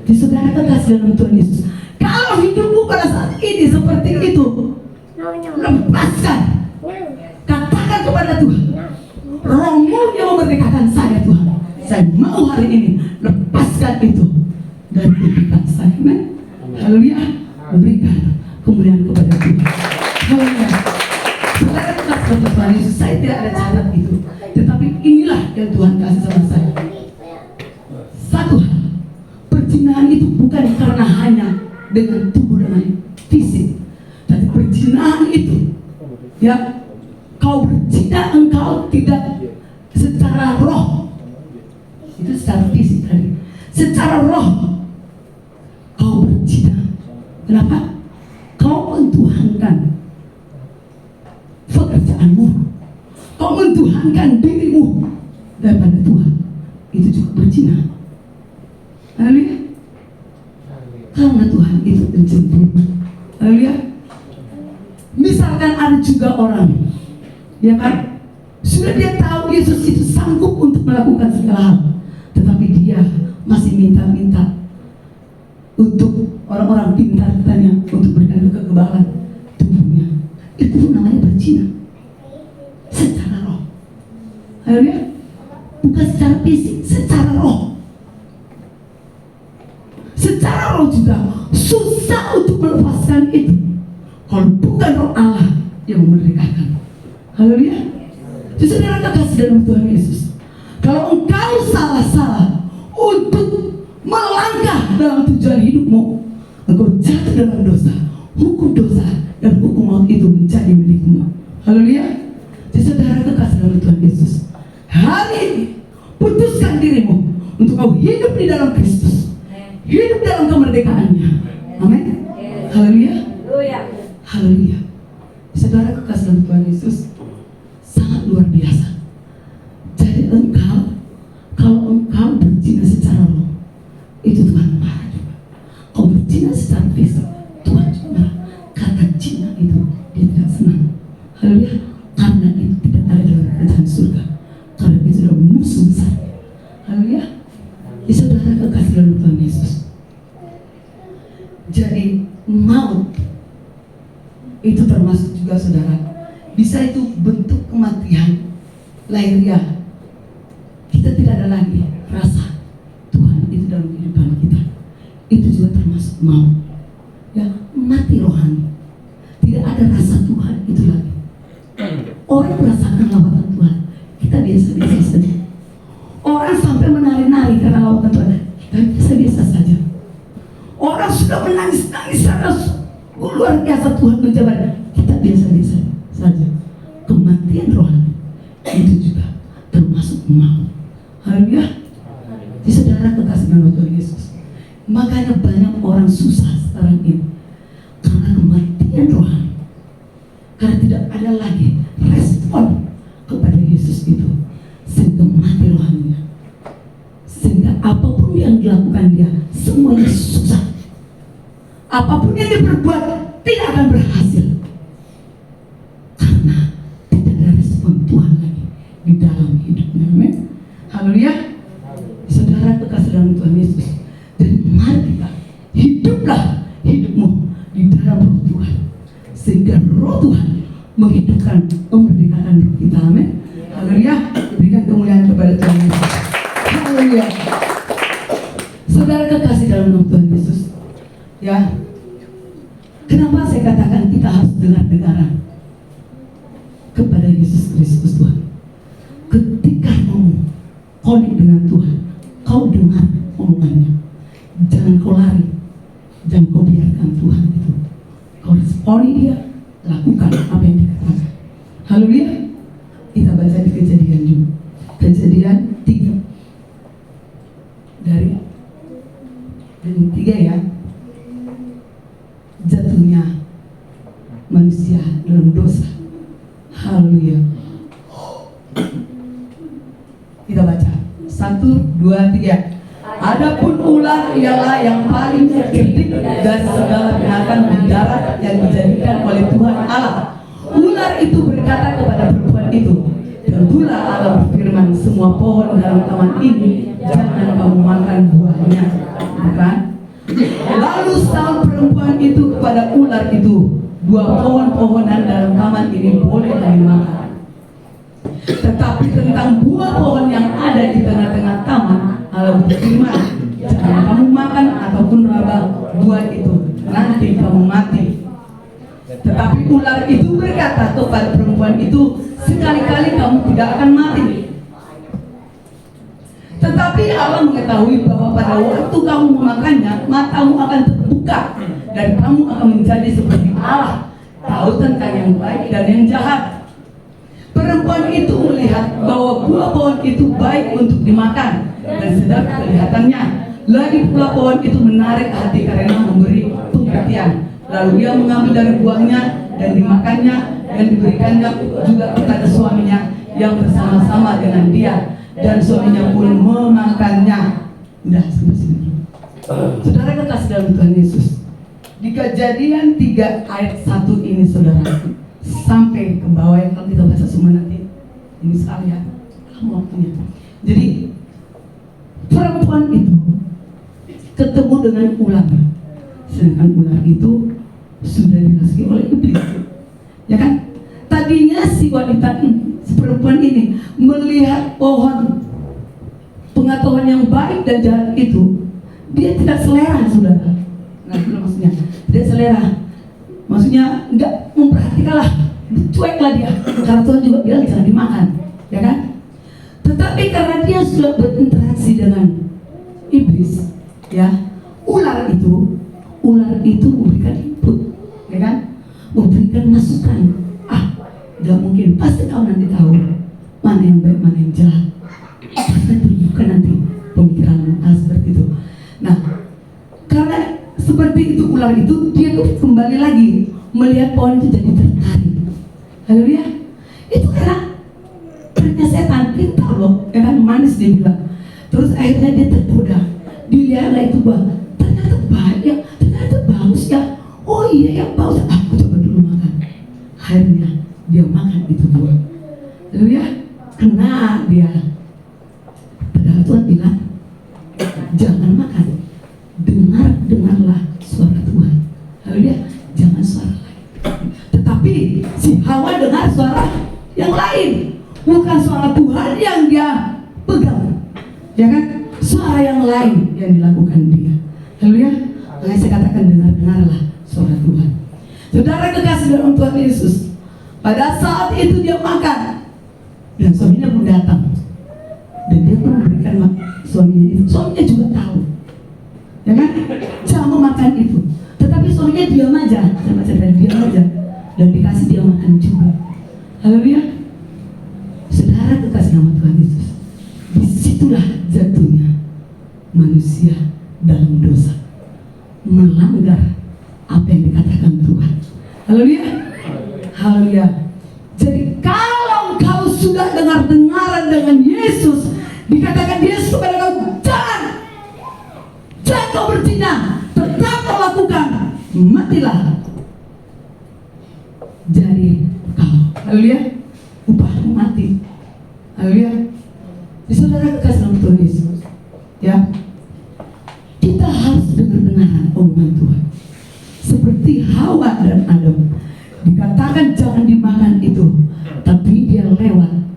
D: Di saudara kekasih dalam Tuhan Yesus, kalau hidupmu pada saat ini seperti itu, lepaskan. Katakan kepada Tuhan, Roh-Mu yang memerdekakan saya, Tuhan, saya mau hari ini lepaskan itu dari kehidupan saya. Amin. Haleluya. Berikan kemuliaan kepada Tuhan. Haleluya. Saudara kekasih dalam Tuhan Yesus, saya tidak ada catat itu, tetapi inilah yang Tuhan kasih sama saya. Satu hal, perzinahan itu bukan karena hanya dengan tubuh, dengan fisik, tapi perzinahan itu, ya, kau berzina, engkau tidak secara roh, itu secara fisik tadi, secara roh kau berzina. Kenapa? Kau mentuhankan pekerjaanmu, kau mentuhankan dirimu daripada Tuhan, itu juga berzina. Haleluya. Karena Tuhan itu pencemburu. Haleluya. Misalkan ada juga orang, ya kan, sudah dia tahu Yesus itu sanggup untuk melakukan segala hal, tetapi dia masih minta-minta untuk orang-orang pintar katanya untuk berikan kekebalan tubuhnya. Itu namanya berzina secara roh. Haleluya. Bukan secara fisik, secara roh. Secara roh juga susah untuk melepaskan itu. Kalau bukan roh Allah akan. Haleluya. Jadi saudara kekasih dalam Tuhan Yesus, kalau engkau salah-salah untuk melangkah dalam tujuan hidupmu, engkau jatuh dalam dosa, hukum dosa dan hukum maut itu menjadi milikmu. Haleluya. Jadi saudara kekasih dalam Tuhan Yesus, hari ini putuskan dirimu untuk kau hidup di dalam Kristus, hidup dalam kemerdekaannya. Amin. Haleluya. Haleluya. Saudara kekasih dalam Tuhan Yesus, sangat luar biasa. Jadi engkau, kalau engkau berzina secara roh, itu Tuhan marah juga. Kau berzina secara fisik, Tuhan juga marah. Kata zina itu dia tidak senang. Haleluya. Karena itu tidak ada dalam kerajaan surga. Karena itu adalah musuh besar. Haleluya. Di saudara kekasih dalam Tuhan Yesus, jadi maut itu termasuk juga saudara, bisa itu bentuk kematian lahiriah. Kita tidak ada lagi rasa Tuhan itu dalam kehidupan kita. Itu juga termasuk maut. Ya, mati rohani. Tidak ada rasa Tuhan itu lagi. Orang merasakan lawatan Tuhan, kita biasa-biasa saja. Orang sampai menari-nari karena lawatan Tuhan, kita biasa-biasa saja. Orang sudah menangis-nangis karena luar biasa Tuhan menjabat, kita biasa-biasa saja. Kematian rohani itu juga termasuk maut. Haleluya. Di saudara kekasih dalam Tuhan Yesus, makanya banyak orang susah sekarang ini karena kematian rohani, karena tidak ada lagi respon kepada Yesus itu, sehingga mati rohaninya, sehingga apapun yang dilakukan dia semuanya susah. Apapun yang diperbuat tidak akan berhasil, karena tidak ada respon Tuhan lagi di dalam hidupnya. Amin. Haleluya. Saudara kekasih dalam Tuhan Yesus, jadi mari kita hiduplah hidupmu di dalam roh Tuhan, sehingga roh Tuhan menghidupkan, memerdekakan roh kita. Amin. Haleluya. Berikan kemuliaan kepada Tuhan Yesus. Haleluya. Saudara kekasih dalam Tuhan Yesus, ya, kenapa saya katakan kita harus dengar-dengaran kepada Yesus Kristus Tuhan? Ketika kamu konek dengan Tuhan, kau dengar omongannya, jangan kau lari, jangan kau biarkan Tuhan itu. Kau responi dia, lakukan apa yang dikatakan. Haleluya. Kita baca di Kejadian juga, Kejadian 3 dari 3 ya. Jatuhnya manusia dalam dosa. Haleluya. Kita baca 1, 2, 3. Adapun ular ialah yang paling cerdik dari segala binatang di darat yang dijadikan oleh Tuhan Allah. Ular itu berkata kepada perempuan itu, tentulah Allah berfirman, semua pohon dalam taman ini jangan kamu makan buahnya. Bukan? Lalu sahut perempuan itu kepada ular itu, dua pohon-pohonan dalam taman ini boleh dimakan, tetapi tentang buah pohon yang ada di tengah-tengah taman Allah berfirman, jangan kamu makan ataupun raba buah itu, nanti kamu mati. Tetapi ular itu berkata kepada perempuan itu, sekali-kali kamu tidak akan mati. Tetapi Allah mengetahui bahwa pada waktu kamu memakannya, matamu akan terbuka dan kamu akan menjadi seperti Allah, tahu tentang yang baik dan yang jahat. Perempuan itu melihat bahwa buah pohon itu baik untuk dimakan dan sedap kelihatannya. Lagi pula pohon itu menarik hati karena memberi pengertian. Lalu dia mengambil dari buahnya dan dimakannya dan diberikannya juga kepada suaminya yang bersama-sama dengan dia, dan suaminya pun memakannya. Udah sampai sini. Saudara kekasih dalam Tuhan Yesus, di Kejadian 3 ayat 1 ini saudara, sampai ke bawah yang kalau kita baca semua nanti ini sekali ya, kamu waktunya. Jadi perempuan itu ketemu dengan ular, sedangkan ular itu sudah dirasuki oleh iblis, ya kan? Tadinya si wanita ini, si perempuan ini melihat pohon pengetahuan yang baik dan jahat itu, dia tidak selera, saudara. Nah, itu maksudnya tidak selera, maksudnya enggak memperhatikanlah cueklah dia, karena Tuhan juga bilang jangan dimakan, ya kan? Tetapi karena dia sudah berinteraksi dengan iblis, ya, ular itu memberikan input, ya kan? Memberikan masukan. Gak mungkin, pasti kau nanti tahu mana yang baik, mana yang jahat. Pasti terbuka nanti pemikiranmu, seperti itu. Nah, karena seperti itu ular itu, dia tuh kembali lagi melihat pohon itu jadi tertarik. Haleluya. Itu karena setan pintar loh, ya kan, manis dia bilang. Terus akhirnya dia tergoda. Dilihatlah itu ternyata banyak, ternyata bagus ya. Oh iya yang bagus, aku coba dulu makan. Akhirnya dia makan itu buah. Haleluya. Kena dia. Padahal Tuhan bilang jangan makan. Dengarlah suara Tuhan. Haleluya. Jangan suara lain. Tetapi si Hawa dengar suara yang lain, bukan suara Tuhan yang dia pegang, ya kan? Suara yang lain yang dilakukan dia. Haleluya. Makanya saya katakan dengarlah suara Tuhan. Saudara kekasih dalam Tuhan Yesus, pada saat itu dia makan dan suaminya pun datang dan dia pun memberikan suaminya itu. Suaminya juga tahu, ya kan? Jangan makan itu. Tetapi suaminya diam aja, saya baca dan diam aja dan dikasih dia makan juga. Haleluya. Saudara kekasih nama Tuhan Yesus, disitulah jatuhnya manusia dalam dosa, melanggar apa yang dikatakan Tuhan. Haleluya. Haleluya. Jadi kalau kau sudah dengar-dengaran dengan Yesus, dikatakan Yesus kepada kau, jangan kau berzina, tetap kau lakukan, matilah. Jadi kau, haleluya, upahmu mati. Haleluya. Di saudara kekasih dalam Tuhan Yesus, ya, kita harus dengar-dengaran omongan Tuhan. Seperti Hawa dan Adam, dikatakan jangan dimakan itu, tapi dia lewat,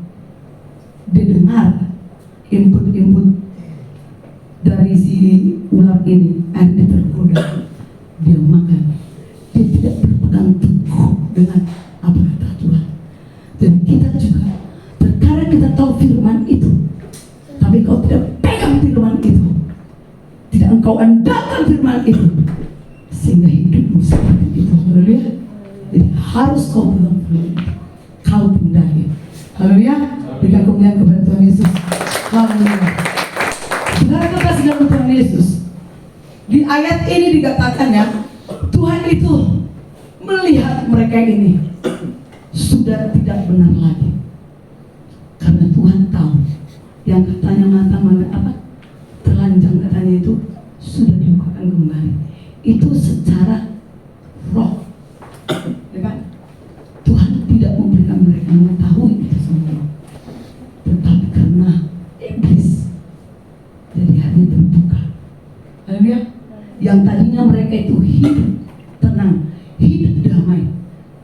D: dia dengar input dari si ular ini, akhirnya tergoda, dia makan. Dia tidak berpegang teguh dengan apa kata Tuhan. Dan kita juga, terkadang kita tahu firman itu, tapi kau tidak pegang firman itu, tidak engkau andalkan firman itu, sehingga hidupmu seperti itu. Haleluya. Jadi harus kau pegang firman itu, kau tindaki. Haleluya. Berikan kemuliaan kepada Tuhan Yesus. Haleluya. Saudara kekasih dalam Tuhan Yesus, di ayat ini dikatakan ya, Tuhan itu melihat mereka ini sudah tidak benar lagi, karena Tuhan tahu yang katanya mata telanjang katanya itu sudah dibukakan kembali. Itu secara roh, ya kan? Tuhan tidak memberikan mereka mengetahui itu semua, tetapi karena iblis jadi hati terbuka. Haleluya. Yang tadinya mereka itu hidup tenang, hidup damai,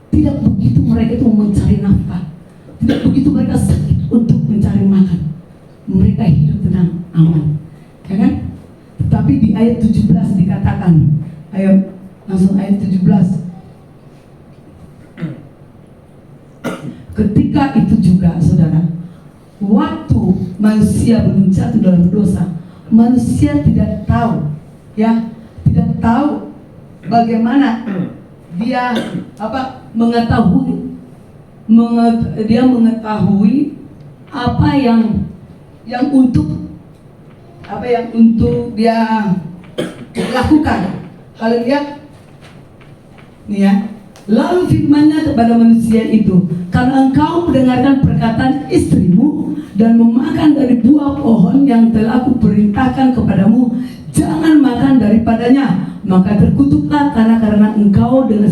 D: tidak begitu mereka itu mencari nafkah, tidak begitu mereka sakit untuk mencari makan, mereka hidup tenang, aman, ya kan? Tetapi di ayat 17 dikatakan, ayo langsung ayat 17. Ketika itu juga saudara, waktu manusia belum jatuh dalam dosa, manusia tidak tahu, ya, tidak tahu bagaimana dia mengetahui apa yang untuk dia lakukan. Haleluya. Nih ya. Lalu firman-Nya kepada manusia itu, karena engkau mendengarkan perkataan istrimu dan memakan dari buah pohon yang telah aku perintahkan kepadamu, jangan makan daripadanya, maka terkutuklah karena engkau dengan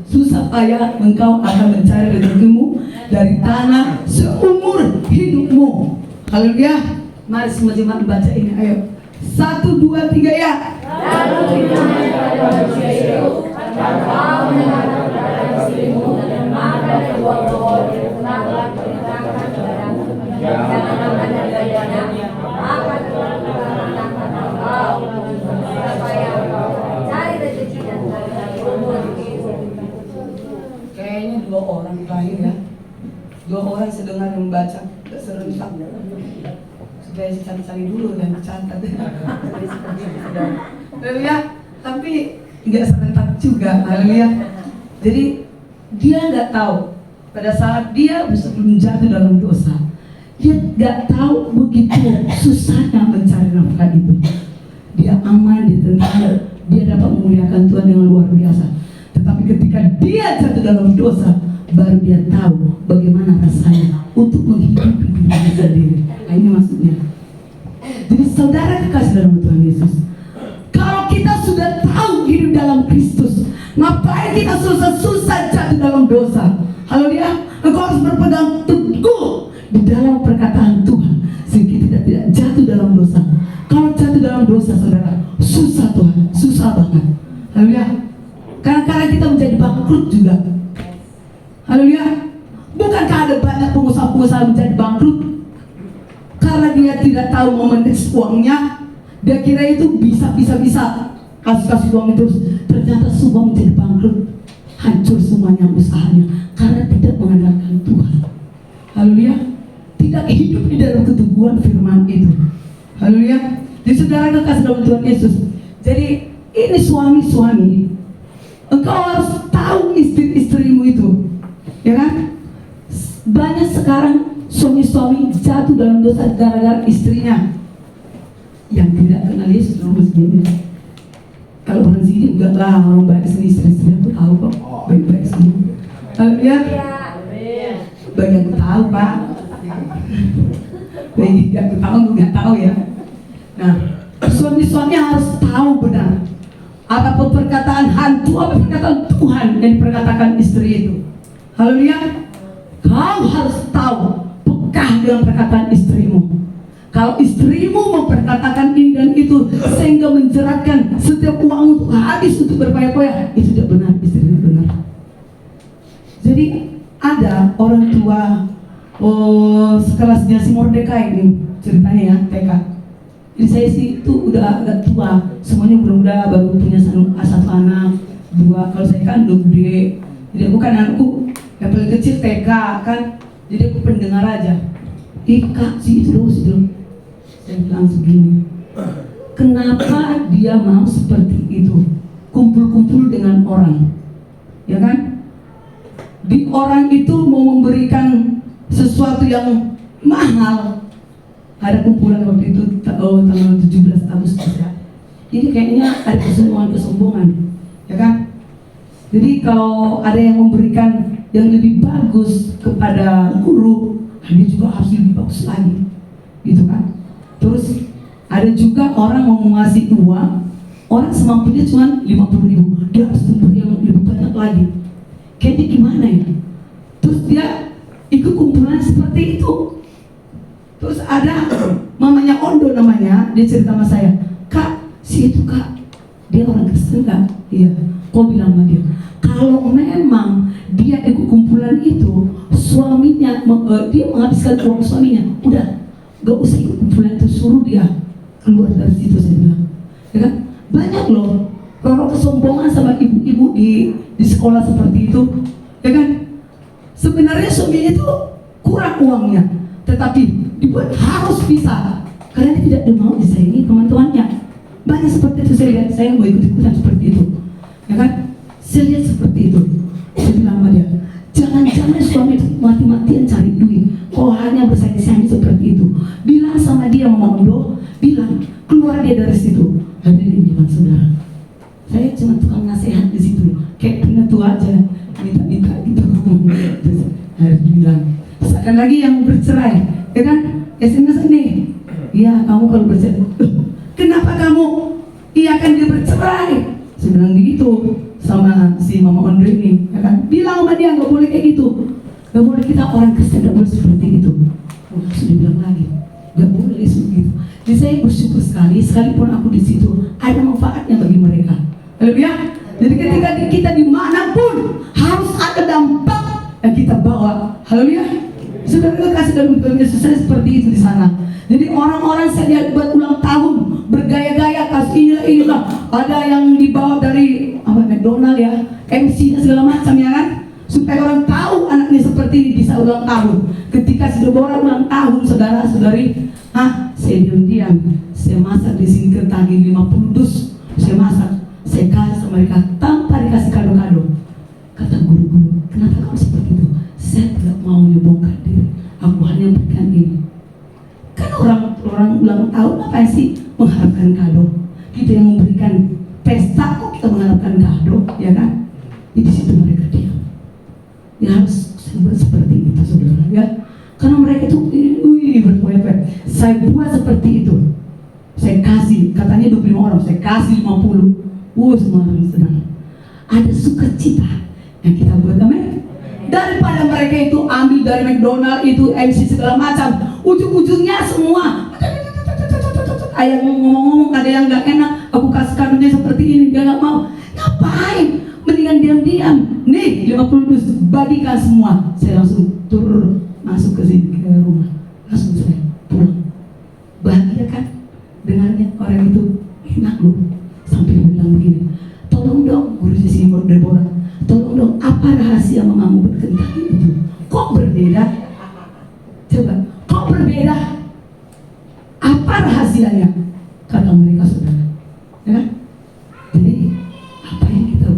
D: susah payah engkau akan mencari rezekimu dari tanah seumur hidupmu. Haleluya. Mari semua jemaat baca ini, ayo. 1, 2, 3 ya. Lalu firman kepada manusia itu, engkau mendengarkan perkataan istrimu dan makan dari buah pohon yang telah aku perintahkan kepadamu, jangan makan daripadanya, maka terkutuklah karena engkau susah payah engkau mencari rezeki dan tanah seumur hidupmu. Kayaknya 2 orang terakhir ya. 2 orang sedengar membaca serentak supaya saya cari dulu dan catat. Haleluya. Tapi nggak serentak juga. Haleluya. Jadi dia nggak tahu pada saat dia belum jatuh dalam dosa, dia nggak tahu begitu susahnya mencari nafkah itu. Dia aman, dia tenang, dia dapat memuliakan Tuhan dengan luar biasa. Tetapi ketika dia jatuh dalam dosa, baru dia tahu bagaimana rasanya untuk menghidupi dirinya sendiri. Nah, ini maksudnya. Jadi saudara kekasih dalam Tuhan Yesus, kalau kita sudah tahu hidup dalam Kristus, ngapain kita susah-susah jatuh dalam dosa? Haleluya. Engkau harus berpegang teguh di dalam perkataan Tuhan sehingga kita tidak jatuh dalam dosa. Kalau jatuh dalam dosa, saudara, susah Tuhan, susah banget. Haleluya. Kadang-kadang kita menjadi bangkrut juga. Haleluya. Bukankah ada banyak pengusaha-pengusaha menjadi bangkrut karena dia tidak tahu memanage uangnya? Dia kira itu bisa kasih uang itu, ternyata semua menjadi bangkrut, hancur semuanya usahanya karena tidak mengandalkan Tuhan. Haleluya. Tidak hidup di dalam keteguhan firman itu. Haleluya. Jadi saudara kekasih dalam Tuhan Yesus, jadi ini suami-suami, engkau harus tahu istri-istrimu itu, ya kan? Banyak sekarang suami-suami jatuh dalam dosa gara-gara istrinya yang tidak kenal Yesus. Kalau orang sini enggak lah, orang baik sini istri-istri aku tahu kok baik-baik semua. Ya, banyak tahu Pak. Banyak nggak tahu ya. Nah, suami-suami harus tahu benar apa perkataan hantu, apa perkataan Tuhan yang diperkatakan istri itu. Haleluya. Kau harus tahu, peka dengan perkataan istrimu. Kalau istrimu memperkatakan ini dan itu sehingga menjeratkan setiap uang untuk habis untuk berpoya-poya, itu tidak benar, istrimu benar. Jadi ada orang tua sekelasnya si Mordekai ini ceritanya ya, TK. Jadi saya sih itu udah agak tua, semuanya muda-muda, baru punya satu anak, 2. Kalau saya kan udah gede, jadi aku kan anakku yang paling kecil TK kan, jadi aku pendengar aja. Kak, si itu loh. Saya bilang segini, kenapa dia mau seperti itu? Kumpul-kumpul dengan orang, ya kan? Di orang itu mau memberikan sesuatu yang mahal. Ada kumpulan waktu itu tanggal 17 Agustus ya. Jadi kayaknya ada kesombongan, ya kan? Jadi kalau ada yang memberikan yang lebih bagus kepada guru, dia juga harus lebih bagus lagi, gitu kan? Terus ada juga orang mau ngasih uang, orang semampunya cuma 50.000, dia harus memberi yang lebih banyak lagi. Kayaknya gimana ya? Terus dia ikut kumpulan seperti itu. Terus ada mamanya Ondo namanya, dia cerita sama saya, Kak, si itu Kak, dia orang Kristen nggak? Iya. Kau bilang sama dia, kalau memang dia ikut kumpulan itu, suaminya dia menghabiskan uang suaminya, udah gak usah ikut kumpulan itu, suruh dia keluar dari situ. Saya bilang, ya kan? Banyak loh kalau kesombongan sama ibu-ibu di sekolah seperti itu, ya kan? Sebenarnya suaminya itu kurang uangnya, tetapi dibuat harus bisa karena dia tidak mau disayangi teman-temannya. Banyak seperti itu saya lihat, saya mau ikut-ikutan seperti itu, ya kan? Saya lihat seperti itu. Saya bilang sama dia, jangan-jangan suami itu mati-matian cari duit, kok hanya bersaing-saing seperti itu. Bilang sama dia, Mama Ondo, bilang keluar dia dari situ. Dan dia bilang, saudara, saya cuma tukang nasihat di situ, kayak penentu aja, minta gitu. Terus harus bilang, seakan lagi yang bercerai, ya kan? SMS nih, iya kamu kalau bercerai, kenapa kamu iakan dia bercerai? Saya bilang begitu sama si Mama Ondo ini, ya kan? Bilang sama dia nggak boleh kayak gitu, nggak boleh, kita orang Kristen nggak boleh seperti itu. Oh, sudah bilang lagi, nggak boleh seperti itu. Jadi saya bersyukur sekali, sekalipun aku di situ ada manfaatnya bagi mereka. Haleluya. Jadi ketika kita dimanapun harus ada dampak yang kita bawa. Haleluya. Saudara kasih dalam Tuhan Yesus, saya seperti itu di sana. Jadi orang-orang saya lihat buat ulang tahun bergaya-gaya, kasih inilah, ada yang dibawa dari McDonald ya, MC dan segala macam ya kan, supaya orang tahu tahun. Ketika si Deborah ulang tahun, saudara-saudari, saya diam-diam, saya masak di sini ketagi 50 dus, saya masak, saya kasih mereka tanpa dikasih kado-kado. Kata guru-guru, kenapa kamu seperti itu? Saya tidak mau membongkar diri, aku hanya berikan ini. Kan orang ulang tahun apa sih mengharapkan kado? Kita yang memberikan pesta kok kita mengharapkan kado, ya kan? Di situ mereka diam. Ya harus seperti itu, saudara, ya. Karena mereka itu, berpoet-poet. Saya buat seperti itu. Saya kasih, katanya 25 orang, saya kasih 50. Semua orang senang. Ada sukacita yang kita buat, amin. Daripada mereka itu ambil dari McDonald itu MC segala macam, ujung-ujungnya semua ayah ngomong-ngomong ada yang nggak enak, aku kasih kadonya seperti ini, dia nggak mau. Ngapain? Mendingan diam-diam. Nih 50 dus bagikan semua. Saya langsung turun masuk ke sini ke rumah, langsung saya pulang. Bahagia kan dengarnya orang itu, enak loh. Sampai bilang begini, tolong dong guru sisi Deborah, tolong dong, apa rahasia mamamu berkentang itu? Kok berbeda? Coba, kok berbeda? Apa rahasianya? Kata mereka, saudara, ya kan? Jadi apa yang kita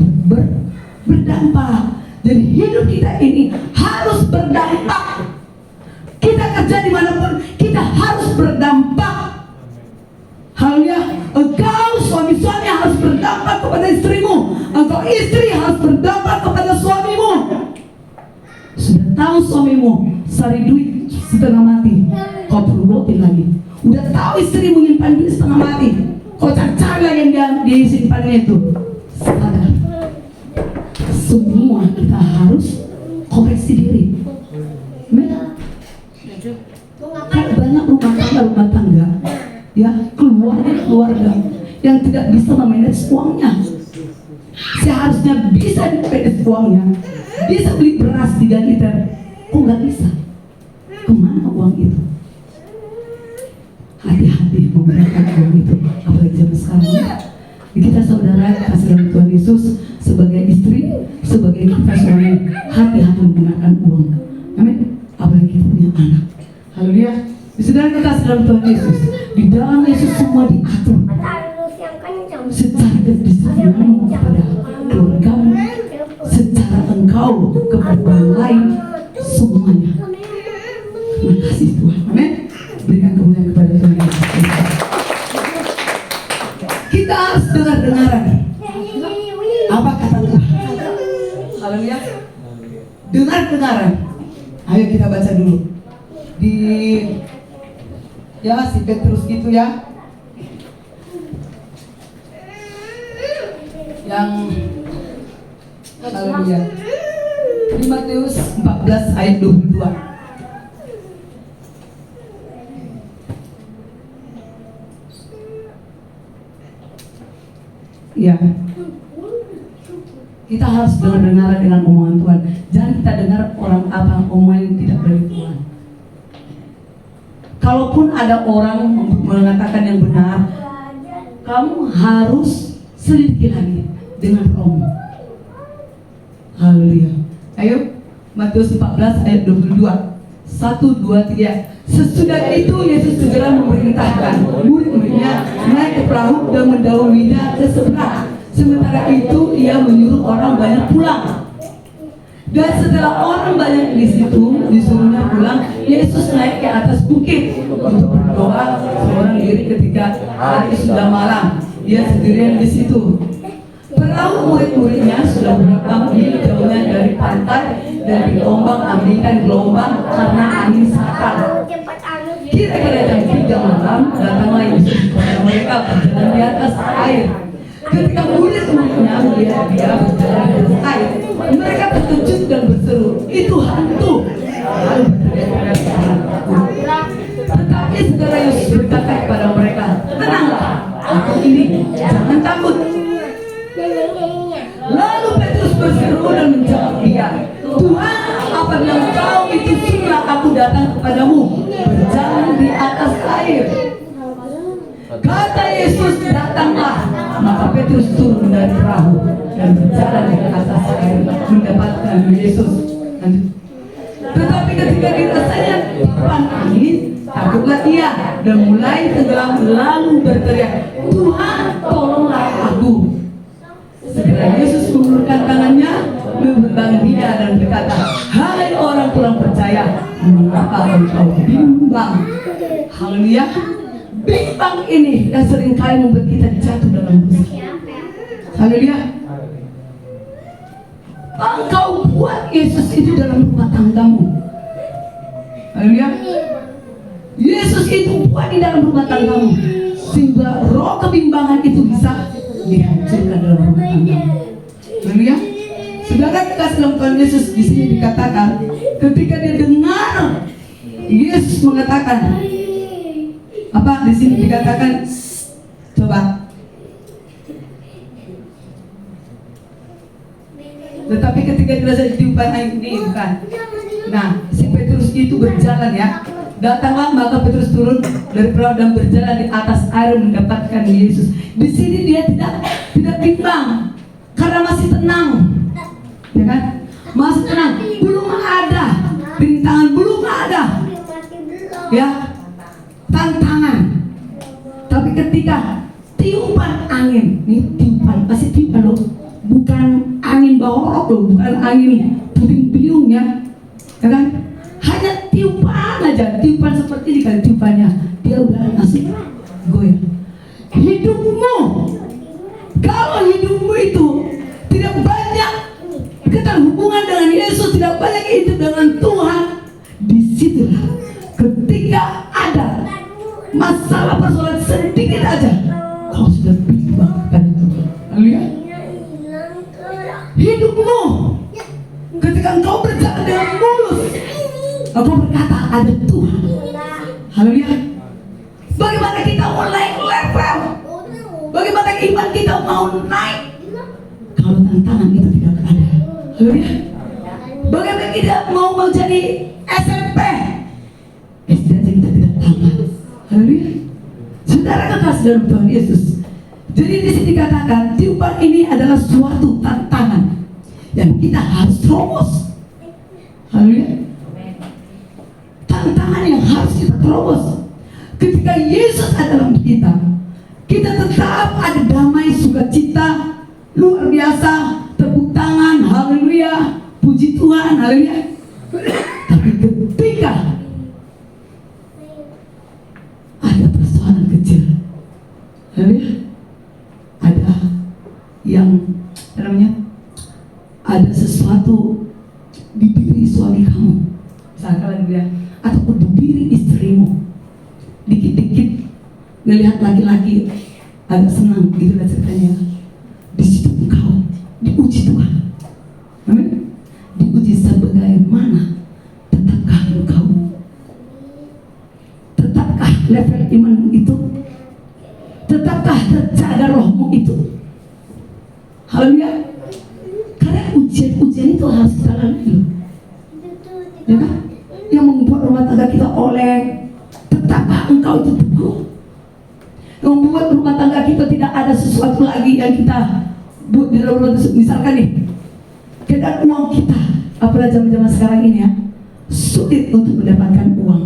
D: berdampak. Jadi hidup kita ini harus berdampak. Kita kerja dimanapun kita harus berdampak. Halnya engkau suami-suami harus berdampak kepada istrimu, engkau istri harus berdampak kepada suamimu. Sudah tahu suamimu cari duit setengah mati, kau perlu gotin lagi. Udah tahu istrimu nyimpan duit setengah mati, kau cari lagi yang dia simpannya itu. Sadar, semua kita harus koreksi diri. Kan banyak rumah tangga ya, keluarga yang tidak bisa memanage uangnya. Seharusnya bisa memanage uangnya, bisa beli beras 3 liter, kok nggak bisa? Kemana uang itu? Hati-hati menggunakan uang itu, apalagi zaman sekarang. Kita saudara kasih dalam Tuhan Yesus, sebagai istri, sebagai kita suami, hati-hati menggunakan uang. Amin. Apalagi kita punya anak. Haleluya. Saudara kita dalam Tuhan Yesus, di dalam Yesus semua diatur secara kedisiplinan kepada keluargamu, secara engkau kepada orang lain, semuanya. Terima kasih Tuhan. Amin. Berikan kemuliaan kepada Tuhan Yesus. Kita harus dengar-dengaran apa kata Tuhan. Haleluya. Dengar-dengaran. Ayo kita baca dulu di si Petrus gitu ya, yang haleluya, di Matius 14 ayat 22. Ya, kita harus dengar-dengar dengan omongan Tuhan. Jangan kita dengar orang apa omongan yang tidak dari Tuhan. Kalaupun ada orang mengatakan yang benar, kamu harus selidiki lagi dengan rohmu. Haleluya. Ayo, Matius 14 ayat 22. 1, 2, 3. Sesudah itu Yesus segera memerintahkan murid-muridnya naik ke perahu dan mendahuluinya ke seberang. Sementara itu ia menyuruh orang banyak pulang. Dan setelah orang banyak di situ disuruhnya pulang, Yesus naik ke atas bukit untuk berdoa seorang diri. Ketika hari sudah malam, dia sendirian di situ. Perahu murid-muridnya sudah beberapa mil jauhnya dari pantai dan diombang-ambingkan gelombang karena angin sakal. Kira-kira jam 3 malam datanglah Yesus kepada mereka berjalan di atas air. Ketika murid-muridnya melihat dia berjalan di atas air, mereka terkejut dan berseru, "Itu hantu!" Lalu berteriak-teriak karena takut. Tetapi segera Yesus berkata kepada mereka, "Tenanglah, aku ini, jangan takut." Lalu Petrus berseru dan menjawab dia, "Tuhan, apabila Engkau itu suruh aku datang kepadamu berjalan di atas air." Kata Yesus, "Datanglah." Maka Petrus turun dari perahu dan berjalan di atas air mendapatkan Yesus. Tetapi ketika ketika dirasanya tiupan angin, takutlah ia dan mulai tenggelam lalu berteriak, Tuhan tolonglah aku. Segera Yesus mengulurkan tangannya, membentangi dia dan berkata, hai orang kurang percaya, mengapa engkau bimbang? Haleluya. Bimbang ini yang seringkali membuat kita jatuh dalam dosa. Haleluya. Engkau buat Yesus itu dalam rumah tanggamu. Haleluya. Yesus itu buat di dalam rumah tanggamu, sehingga roh kebimbangan itu bisa dihancurkan dalam rumah tanggamu. Haleluya. Saudara kasih dalam Tuhan Yesus, di sini dikatakan ketika dia dengar Yesus mengatakan apa? Di sini dikatakan, coba. Tetapi ketika dirasa tiupan angin ini, bukan. Nah, si Petrus itu berjalan ya. Datanglah maka Petrus turun dari perahu dan berjalan di atas air mendapatkan Yesus. Di sini dia tidak bimbang karena masih tenang, ya kan? Masih tenang. Belum ada rintangan, belum ada, ya, tantangan. Tapi ketika tiupan angin, ini tiupan, masih tiupan loh, bukan angin bawah loh, bukan angin puting beliung ya kan? Hanya tiupan aja, tiupan seperti ini kan tiupannya, dia udah langsung goyang. Hidupmu, kalau hidupmu itu tidak banyak hubungan dengan Yesus, tidak banyak hidup dengan Tuhan, disitulah ketika ada masalah persoalan sedikit aja, kau sudah bimbang pada Tuhan. Haleluya. Hidupmu, ketika engkau berjalan dengan mulus, engkau berkata ada Tuhan. Haleluya. Bagaimana kita mau naik level? Bagaimana iman kita mau naik kalau tantangan itu tidak ada? Haleluya. Bagaimana kita mau menjadi SMP? SD aja kita tidak tamat. Haleluya. Saudara kekasih dalam Tuhan Yesus. Jadi di sini dikatakan tiupan ini adalah suatu tantangan yang kita harus terobos. Haleluya. Tantangan yang harus kita terobos. Ketika Yesus ada dalam kita, kita tetap ada damai, sukacita luar biasa, tepuk tangan, haleluya, puji Tuhan, haleluya. Tapi ketika ada persoalan kecil, haleluya, ada yang namanya, ada sesuatu di diri suami kamu, misalkan ya, ataupun di diri istrimu, dikit-dikit melihat laki-laki agak senang gitu kan ceritanya, di situ engkau diuji Tuhan. Amin. Diuji sebagaimana tetapkah engkau, tetapkah level imanmu itu, tetapkah terjaga rohmu itu. Haleluya. Karena ujian-ujian itu harus kita lalui, ya kan? Yang membuat rumah tangga kita oleng, tetapkah engkau itu teguh? Yang membuat rumah tangga kita tidak ada sesuatu lagi yang kita buat di dalam rumah. Misalkan nih, keadaan uang kita, apalagi zaman-zaman sekarang ini ya, sulit untuk mendapatkan uang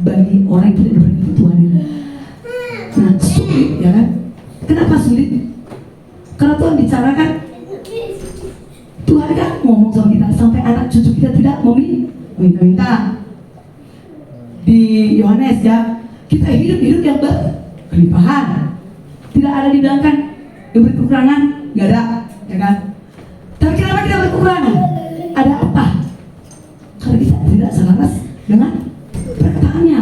D: bagi orang yang tidak diberi Tuhan ini. Nah, sulit ya kan? Kenapa sulit? Karena Tuhan bicarakan, Tuhan kan ngomong sama kita sampai anak cucu kita tidak meminta. Di Yohanes ya, kita hidup yang berkelimpahan, tidak ada dibilangkan yang berkekurangan, nggak ada, ya kan? Tapi kenapa kita berkekurangan? Ada apa? Karena kita tidak selaras dengan perkataannya,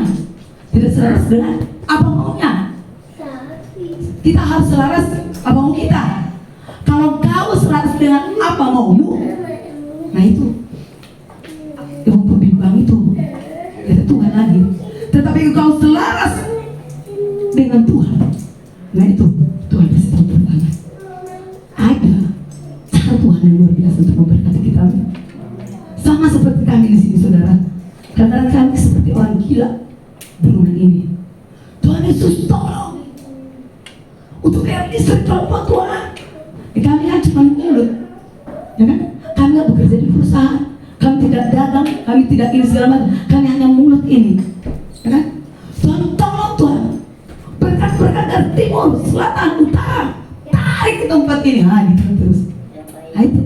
D: tidak selaras dengan apa maunya. Kita harus selaras apa mau kita. Kalau kau selaras dengan apa maumu, nah itu yang memperbimbang itu Tuhan lagi. Tetapi kau selaras dengan Tuhan, nah itu Tuhan pasti bertangan. Ada cara Tuhan yang luar biasa untuk memberkati kita. Sama seperti kami di sini, saudara. Kadang-kadang kami seperti orang gila di rumah ini. Tuhan Yesus tolong untuk realisasi kelompok Tuhan. Kami kan cuma mulut, ya kan? Kami nggak bekerja di perusahaan, kami tidak dagang, kami tidak ini segala macam, kami hanya mulut ini, ya kan? Tuhan tolong Tuhan, berkat-berkat dari timur, selatan, utara, tarik ke tempat ini, gitu terus. Itu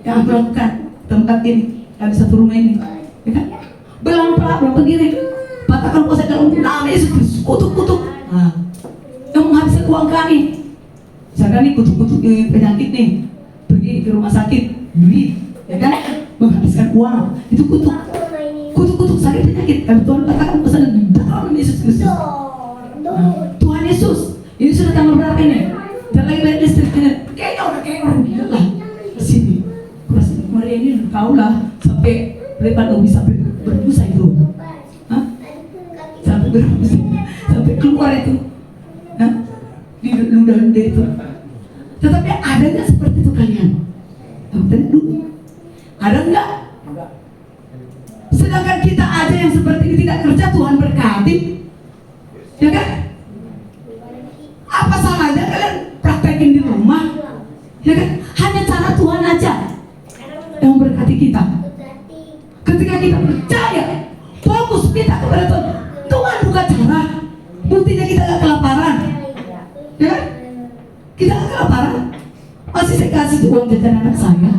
D: yang aku lakukan tempat ini, kami satu rumah ini, ya kan? Belang-belang begini, katakan kuasa dalam nama Yesus Kristus, kutuk-kutuk, yang menghabiskan uang kami. Misalkan nih kutuk-kutuk penyakit nih, pergi ke rumah sakit, duit, ya kan? Menghabiskan uang, itu kutuk. Kutuk-kutuk sakit penyakit, kami Tuhan katakan kuasa dalam nama Yesus Kristus. Tuhan Yesus, ini sudah tanggal berapa ini? Dan lagi bayar listriknya, kayaknya orang gila lah. Sini, kurasa kemarin ini kau lah sampai lepas lebih sampai berbusa itu, sampai berbusa, sampai keluar itu, di ludah-ludah itu. Tetapi ada nggak seperti itu kalian? Tanya dulu, ada nggak? Sedangkan kita aja yang seperti ini tidak kerja, Tuhan berkati, ya kan? Apa salahnya kalian praktekin di rumah, ya kan? Hanya cara Tuhan aja yang berkati kita. Ketika kita percaya, fokus kita kepada Tuhan, Tuhan buka cara. Buktinya kita gak kelaparan, ya kan? Kita gak kelaparan. Masih saya kasih uang jajan anak saya,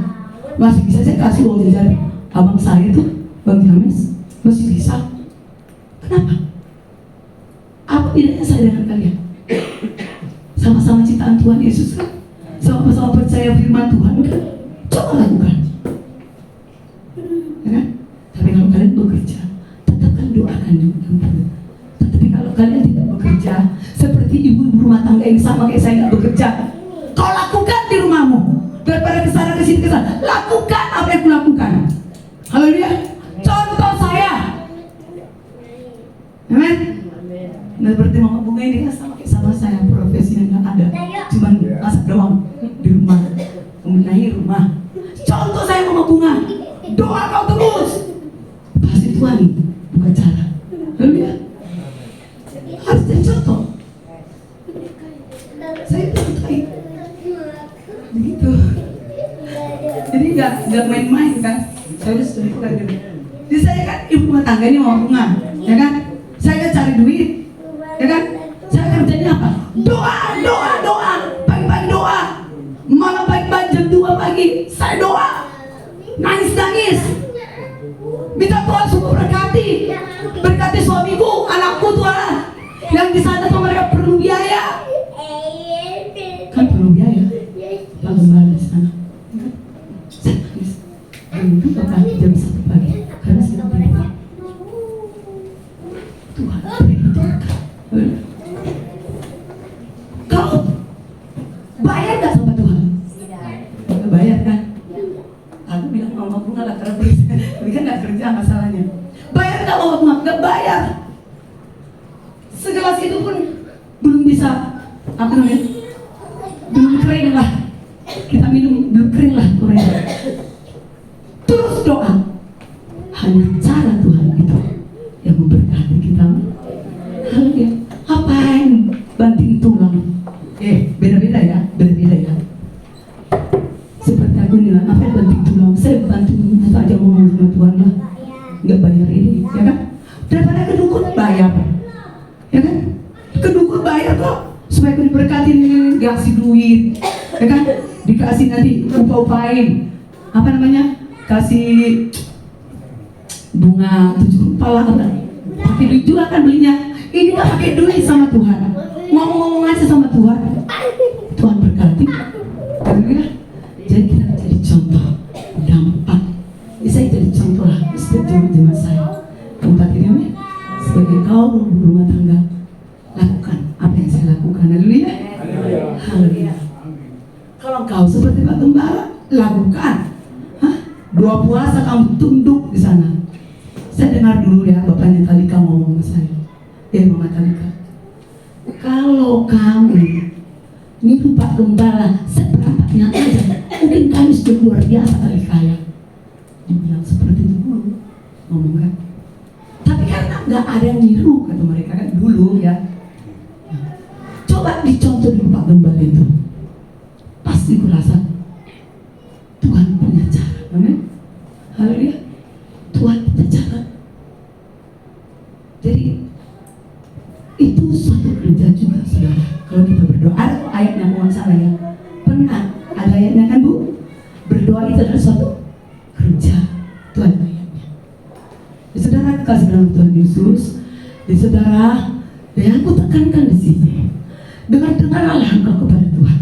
D: masih bisa saya kasih uang jajan abang saya itu, Bang James, masih bisa. Kenapa? Apa bedanya saya dengan kalian? Sama-sama ciptaan Tuhan Yesus kan? Sama-sama percaya firman Tuhan kan? Coba lakukan, ya kan? Tapi kalau kalian bekerja, tetapkan doakan juga. Tetapi kalau kalian tidak bekerja, seperti ibu-ibu rumah tangga yang sama kayak saya nggak bekerja, kau lakukan di rumahmu daripada kesana kesini kesana. Lakukan apa yang kulakukan. Haleluya. Contoh saya, amen. Nah, seperti Mama Bunga ini kan sama kayak sama saya, profesinya nggak ada, cuman masak doang di rumah, membenahi rumah. Contoh saya Mama Bunga, doa kau terus, pasti Tuhan buka cara. Haleluya. Harus jadi contoh. Saya percaya begitu. Jadi nggak main-main kan. Saya udah sudah gitu. Jadi saya kan ibu rumah tangga ini Mama Bunga, ya kan? Saya kan cari duit, ya kan? Saya kerjanya apa? Doa, doa, doa. Pagi-pagi doa. Malam pagi-pagi jam 2 pagi saya doa. Nangis-nangis. Minta Tuhan supaya berkati. Berkati suamiku, anakku Tuhan. Yang di sana tuh mereka perlu biaya. Kan perlu biaya. Pak Gembala di sana. Saya nangis. Jam 2 pagi, jam 1 pagi. Karena saya tidur. Tuhan berkati. Kau bayar gak sama Tuhan? Gak bayar kan? Aku bilang Mama Bunga lah karena tapi kan gak kerja masalahnya. Bayar gak Mama Bunga? Gak bayar. Segelas itu pun belum bisa, apa namanya, belum kering lah. Kita minum belum kering lah kurangnya. Terus doa. Hanya cara Tuhan itu yang memberkati kita. Haleluya. Apain banting tulang? Beda-beda ya, beda-beda ya. Seperti aku bilang, apa yang banting tulang? Saya banting aja ngomong sama Tuhan lah. Nggak bayar ini, ya kan? Daripada kedukun bayar, ya kan? Kedukun bayar kok supaya aku diberkatin, dikasih duit, ya kan? Dikasih nanti upah-upahin, apa namanya? Kasih bunga 7 rupiah lah, pakai duit juga kan belinya. Ini nggak pakai duit sama Tuhan, ngomong-ngomong aja sama Tuhan. Tuhan berkati, ya. Jadi kita jadi contoh, dampak. Bisa jadi contoh lah, seperti jemaat saya. Tempat ini sebagai kaum rumah tangga, lakukan apa yang saya lakukan. Haleluya. Haleluya. Kalau kau seperti Pak Gembala, lakukan. Doa puasa kamu tunduk di sana. Saya dengar dulu ya bapaknya Talika ngomong sama saya. Mama Talika. Kalau kamu niru Pak Gembala seperempatnya aja, mungkin kami sudah luar biasa kali kaya. Dibilang seperti itu dulu, ngomong kan. Tapi karena nggak ada yang niru kata mereka kan dulu ya. Coba dicontoh dulu Pak Gembala itu. Pasti kurasa Tuhan punya cara, amin. itu suatu kerja juga, saudara. Kalau kita berdoa, ada ayatnya kalau nggak salah ya. Pernah ada ayatnya kan Bu? Berdoa itu adalah suatu kerja. Tuhan ayatnya. Ya, saudara kasih dalam Tuhan Yesus. Ya, saudara, yang aku tekankan di sini, dengarlah engkau kepada Tuhan.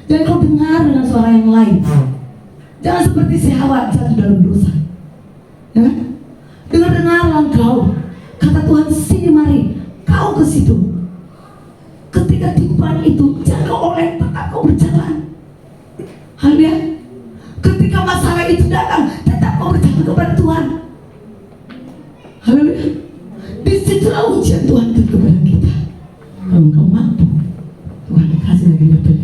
D: Jangan kau dengar dengan suara yang lain. Jangan seperti si Hawa jatuh dalam dosa. Ya kan? Dengarlah engkau. Kata Tuhan, sini mari, kau ke situ. Ketika tiupan itu, jangan kau oleh, tetap kau berjalan. Haleluya. Ketika masalah itu datang, tetap kau berjalan kepada Tuhan. Haleluya. Disitulah ujian Tuhan itu kepada kita. Kalau engkau mampu, Tuhan kasih lagi level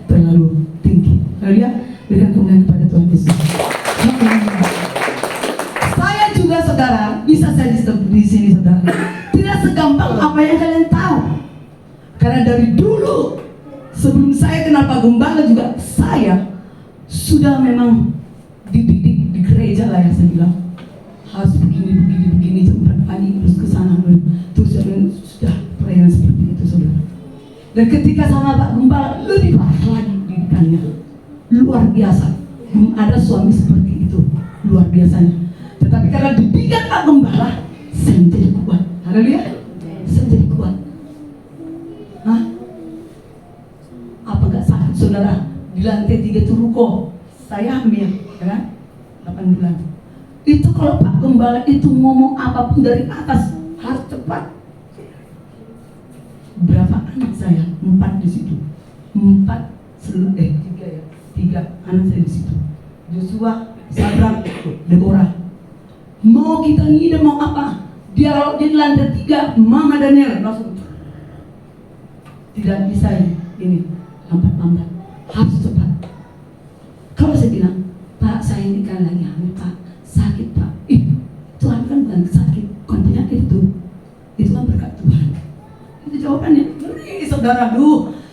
D: terlalu tinggi. Haleluya. Berikan kemuliaan kepada Tuhan Yesus. Saya juga saudara, bisa saya di sini saudara. Tidak segampang apa yang kalian tahu. Karena dari dulu sebelum saya kenal Pak Gembala juga saya sudah memang dididik di gereja lah, yang saya bilang harus begini jam 4 pagi terus ke sana terus sudah pelayanan seperti itu saudara. Dan ketika sama Pak Gembala lebih parah lagi didikannya, luar biasa. Belum ada suami seperti itu, luar biasanya. Tetapi karena didikan Pak Gembala, saya menjadi kuat. Haleluya, saya menjadi kuat. Hah? Apa gak sakit saudara? Di lantai 3 itu ruko, saya hamil, ya kan? 8 bulan. Itu kalau Pak Gembala itu ngomong apapun dari atas harus cepat. Berapa anak saya? 4 di situ. 3 ya. 3 anak saya di situ. Joshua, Sabrak, Deborah. Mau kita ngide mau apa? Dia di lantai 3, Mama Daniel langsung. Tidak bisa ini lambat-lambat, harus cepat. Kalau saya bilang, Pak saya ini kan lagi hamil Pak, sakit Pak. Tuhan kan bukan sakit, bukan penyakit itu kan berkat Tuhan. Itu jawabannya. Ngeri saudara,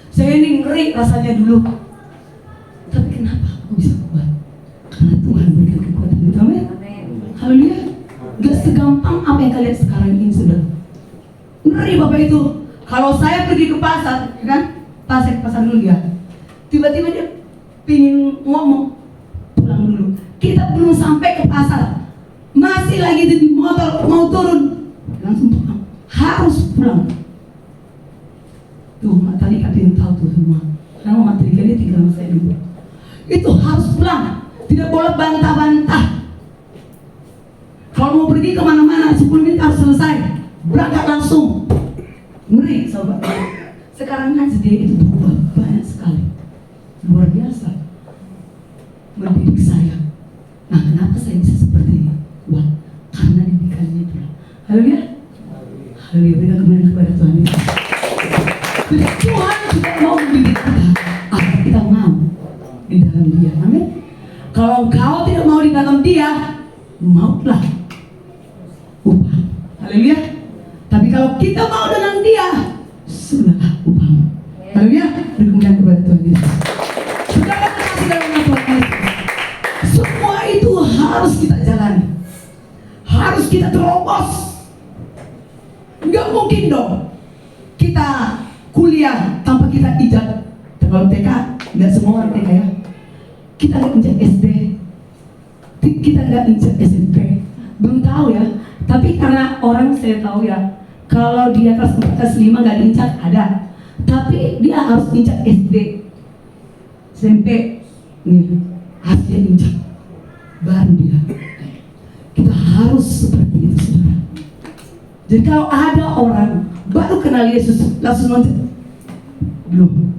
D: saya ini ngeri rasanya dulu. Tapi kenapa aku bisa kuat? Karena Tuhan berikan kekuatan itu. Amin. Haleluya. Gak segampang apa yang kalian sekarang ini saudara. Ngeri Bapak itu. Kalau saya pergi ke pasar, kan? Pasar dulu ya. Tiba-tiba dia pingin ngomong, pulang dulu. Kita belum sampai ke pasar, masih lagi di motor mau turun, langsung pulang. Harus pulang. Tuh, tadi kalian tahu tuh semua. Karena Mama Trika dia tinggal sama saya dulu. Itu harus pulang, tidak boleh bantah-bantah. Kalau mau pergi kemana-mana 10 menit harus selesai, berangkat langsung. Ngeri sobat. Sekarang kan dia itu berubah banyak sekali, luar biasa mendidik saya. Nah kenapa saya bisa seperti ini? Wah, karena didikannya itu. Haleluya. Haleluya, berikan kemuliaan kepada Tuhan Yesus. Jadi Tuhan juga mau mendidik kita agar kita mau di dalam Dia. Amin. Kalau engkau tidak mau di dalam Dia, maulah upah. Haleluya. Tapi kalau kita mau dengan Dia, sudahlah upahmu. Haleluya. Berkemuliaan kepada Tuhan Yesus. Saudara kasih dalam nama Tuhan Yesus. Semua itu harus kita jalani, harus kita terobos. Enggak mungkin dong kita kuliah tanpa kita ijazah. Kalau TK, enggak semua orang TK ya. Kita nggak injak SD, kita nggak injak SMP. Belum tahu ya. Tapi karena orang saya tahu ya, kalau dia kelas 4, kelas 5 nggak diinjak ada, tapi dia harus injak SD, SMP, nih harus dia injak, baru dia. Kita harus seperti itu saudara. Jadi kalau ada orang baru kenal Yesus langsung loncat, belum.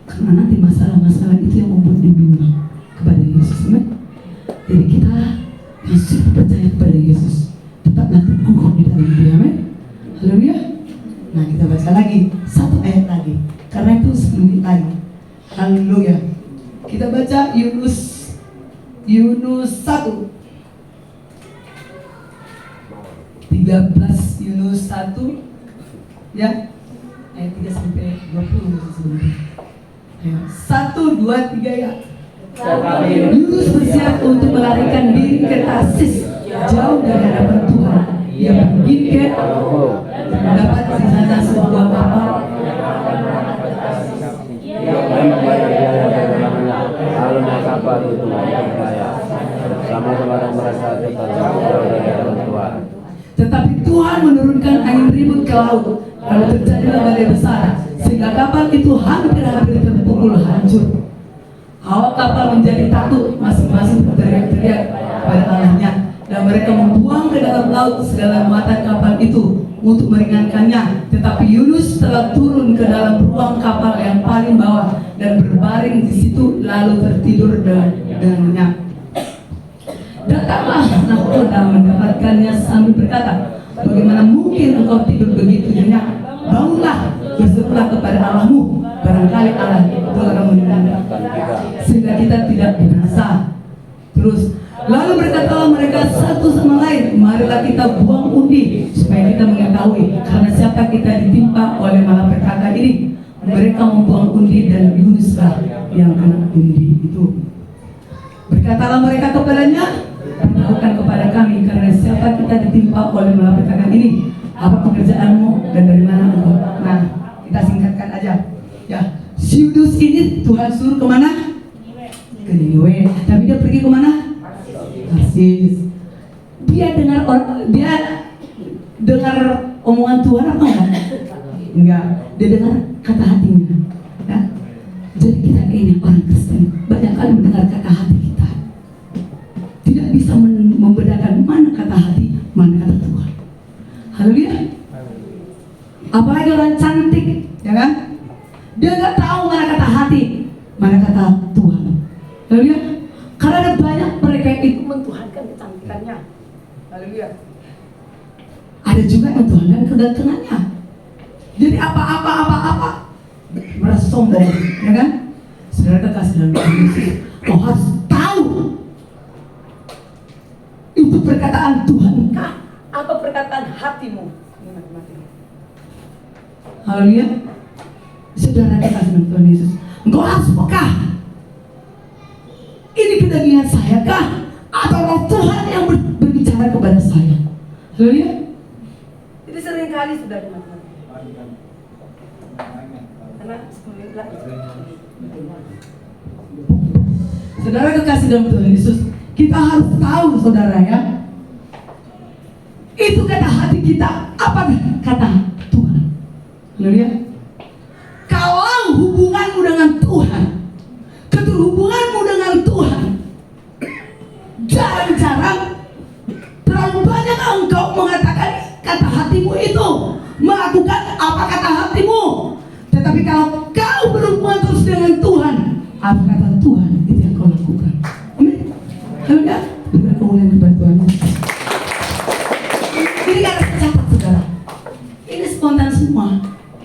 D: Karena nanti masalah-masalah itu yang membuat dia bimbang kepada Yesus. Amin. Jadi kita masih percaya kepada Yesus, tetaplah teguh di dalam Dia. Amin. Haleluya. Nah kita baca lagi 1 ayat lagi, karena itu 10 menit lagi. Haleluya. Kita baca Yunus 1 13, Yunus 1 ya, ayat 3 sampai 20 sebenarnya. 1, 2, 3 ya. Yunus bersiap untuk melarikan diri ke Tarsis, jauh dari hadapan Tuhan. Ia pergi ke mendapat ke laut. Lalu terjadilah badai besar, sehingga kapal itu hampir-hampir terpukul hancur. Awak kapal menjadi takut, masing-masing berteriak-teriak pada Allahnya, dan mereka membuang ke dalam laut segala muatan kapal itu untuk meringankannya. Tetapi Yunus telah turun ke dalam ruang kapal yang paling bawah dan berbaring di situ, lalu tertidur dengan nyenyak. Datanglah nakoda mendapatkannya sambil berkata, bagaimana mungkin engkau tidur begitu nyenyak? Bangunlah, berserulah kepada Allahmu, barangkali Allah telah mendengar, sehingga kita tidak binasa. Terus, lalu berkatalah mereka satu sama lain, marilah kita buang undi supaya kita mengetahui karena siapa kita ditimpa oleh malapetaka ini. Mereka membuang undi dan Yunuslah yang kena undi itu. Berkatalah mereka kepadanya, beritahukan kepada kami karena siapa kita ditimpa oleh malapetaka ini. Apa pekerjaanmu dan dari mana engkau? Nah, kita singkatkan aja. Ya, si Yunus ini Tuhan suruh kemana? Ke Niniwe. Tapi dia pergi kemana? Tarsis. Dia dengar omongan Tuhan apa enggak? Enggak. Dia dengar kata hatinya. Ya. Jadi kita ini orang Kristen banyak kali mendengar kata hati kita. Tidak bisa membedakan mana kata hati, mana kata Tuhan. Haleluya. Apalagi orang cantik, ya kan? Dia nggak tahu mana kata hati, mana kata Tuhan. Haleluya. Karena ada banyak mereka itu mentuhankan kecantikannya. Haleluya. Ada juga yang mentuhankan kegantengannya. Jadi apa merasa sombong, ya kan? Saudara kekasih dalam Yesus, kau harus tahu itu perkataan Tuhan kah atau perkataan hatimu? Haleluya. Saudara kekasih dalam Tuhan Yesus, engkau harus peka. Ini kedagingan saya kah atau roh Tuhan yang berbicara kepada saya? Haleluya. Jadi seringkali sudah teman-teman. Karena saudara kekasih dalam Tuhan Yesus, kita harus tahu saudara ya, itu kata hati kita, apa kata Tuhan. Haleluya. Kalau hubunganmu dengan Tuhan, keterhubunganmu dengan Tuhan jarang-jarang, terlalu banyak engkau mengatakan kata hatimu itu, melakukan apa kata hatimu. Tetapi kalau kau berhubungan terus dengan Tuhan, apa kata Tuhan itu yang kau lakukan. Amin. Haleluya. Berikan kemuliaan kepada Tuhan. Ini kan catat saudara. Ini spontan semua.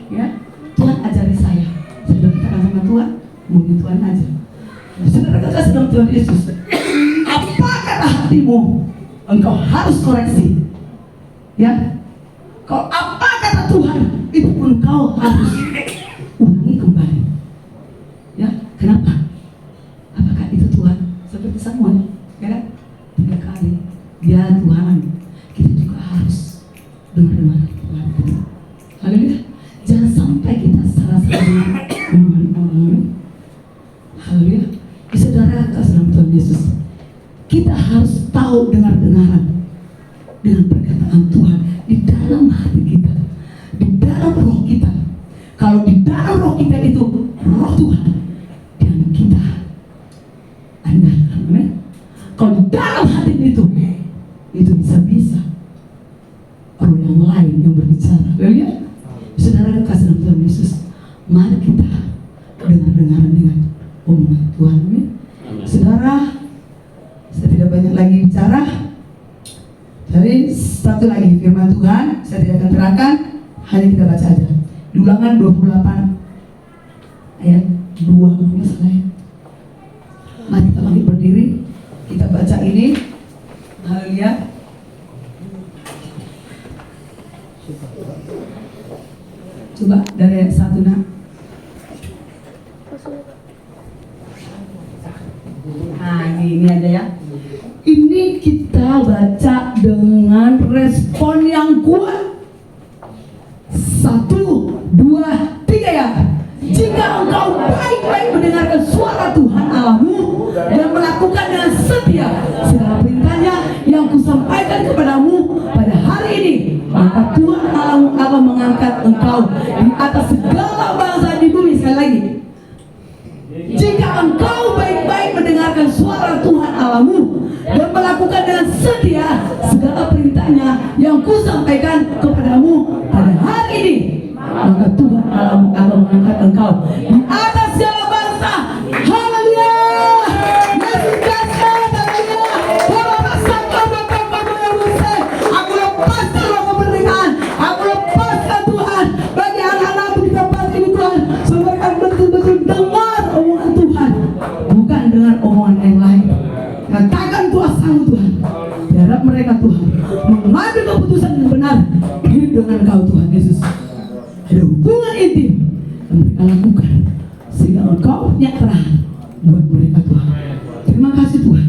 D: Ya, Tuhan ajari saya. Saya berkata sama Tuhan, mungkin Tuhan aja. Saudara kekasih dalam Tuhan Yesus, apa kata hatimu, engkau harus koreksi. Ya, kalau apa kata Tuhan, itu pun kau harus ulangi kembali. Ya, kenapa? Apakah itu Tuhan? Seperti Samuel, ya kan? 3 kali dia Tuhan, kita juga harus dengar Tuhan. Haleluya. Jangan sampai kita salah-salah dengan orang. Haleluya. Saudara kasih dalam Tuhan Yesus, kita harus tahu dengar-dengaran dengan perkataan Tuhan di dalam hati kita, di dalam roh kita. Kalau di dalam roh kita itu roh Tuhan dan kita andalkan, amin. Kalau di dalam hati itu bisa roh yang lain yang berbicara. Haleluya. Saudara kasih dalam Tuhan Yesus, mari kita dengar-dengaran dengan omongan Tuhan, amin. Saudara, saya tidak banyak lagi bicara. Jadi satu lagi firman Tuhan, saya tidak akan terangkan, hanya kita baca aja. Di Ulangan 28 ayat 2, misalnya. Mari kita bangkit berdiri, kita baca ini. Haleluya. Coba dari ayat 1 nak. Nah ini aja ya. Ini kita baca dengan respon yang kuat. 1, 2, 3 ya. Jika engkau baik-baik mendengarkan suara Tuhan Allahmu dan melakukan dengan setia segala perintahnya yang kusampaikan kepadamu pada hari ini, maka Tuhan Allahmu akan mengangkat engkau di atas segala bangsa di bumi. Sekali lagi, jika engkau baik-baik mendengarkan suara Tuhan Allahmu dan melakukan dengan setia segala perintahnya yang kusampaikan kepadamu pada hari ini, maka Tuhan Allahmu akan mengangkat engkau di atas segala bangsa. Haleluya. Yesus Kristus, haleluya. Kalau rasakan Bapak kamu yang musik, aku lepaskan roh kemerdekaan, aku lepaskan Tuhan bagi anak-anakmu di tempat ini Tuhan, supaya mereka betul-betul dengar omongan Tuhan, bukan dengar omongan yang lain. Katakan kuasamu Tuhan, biarlah mereka Tuhan mengambil keputusan yang benar hidup dengan Kau Tuhan Yesus. Ada hubungan intim yang mereka lakukan sehingga Engkau punya kerahan buat mereka Tuhan. Terima kasih Tuhan.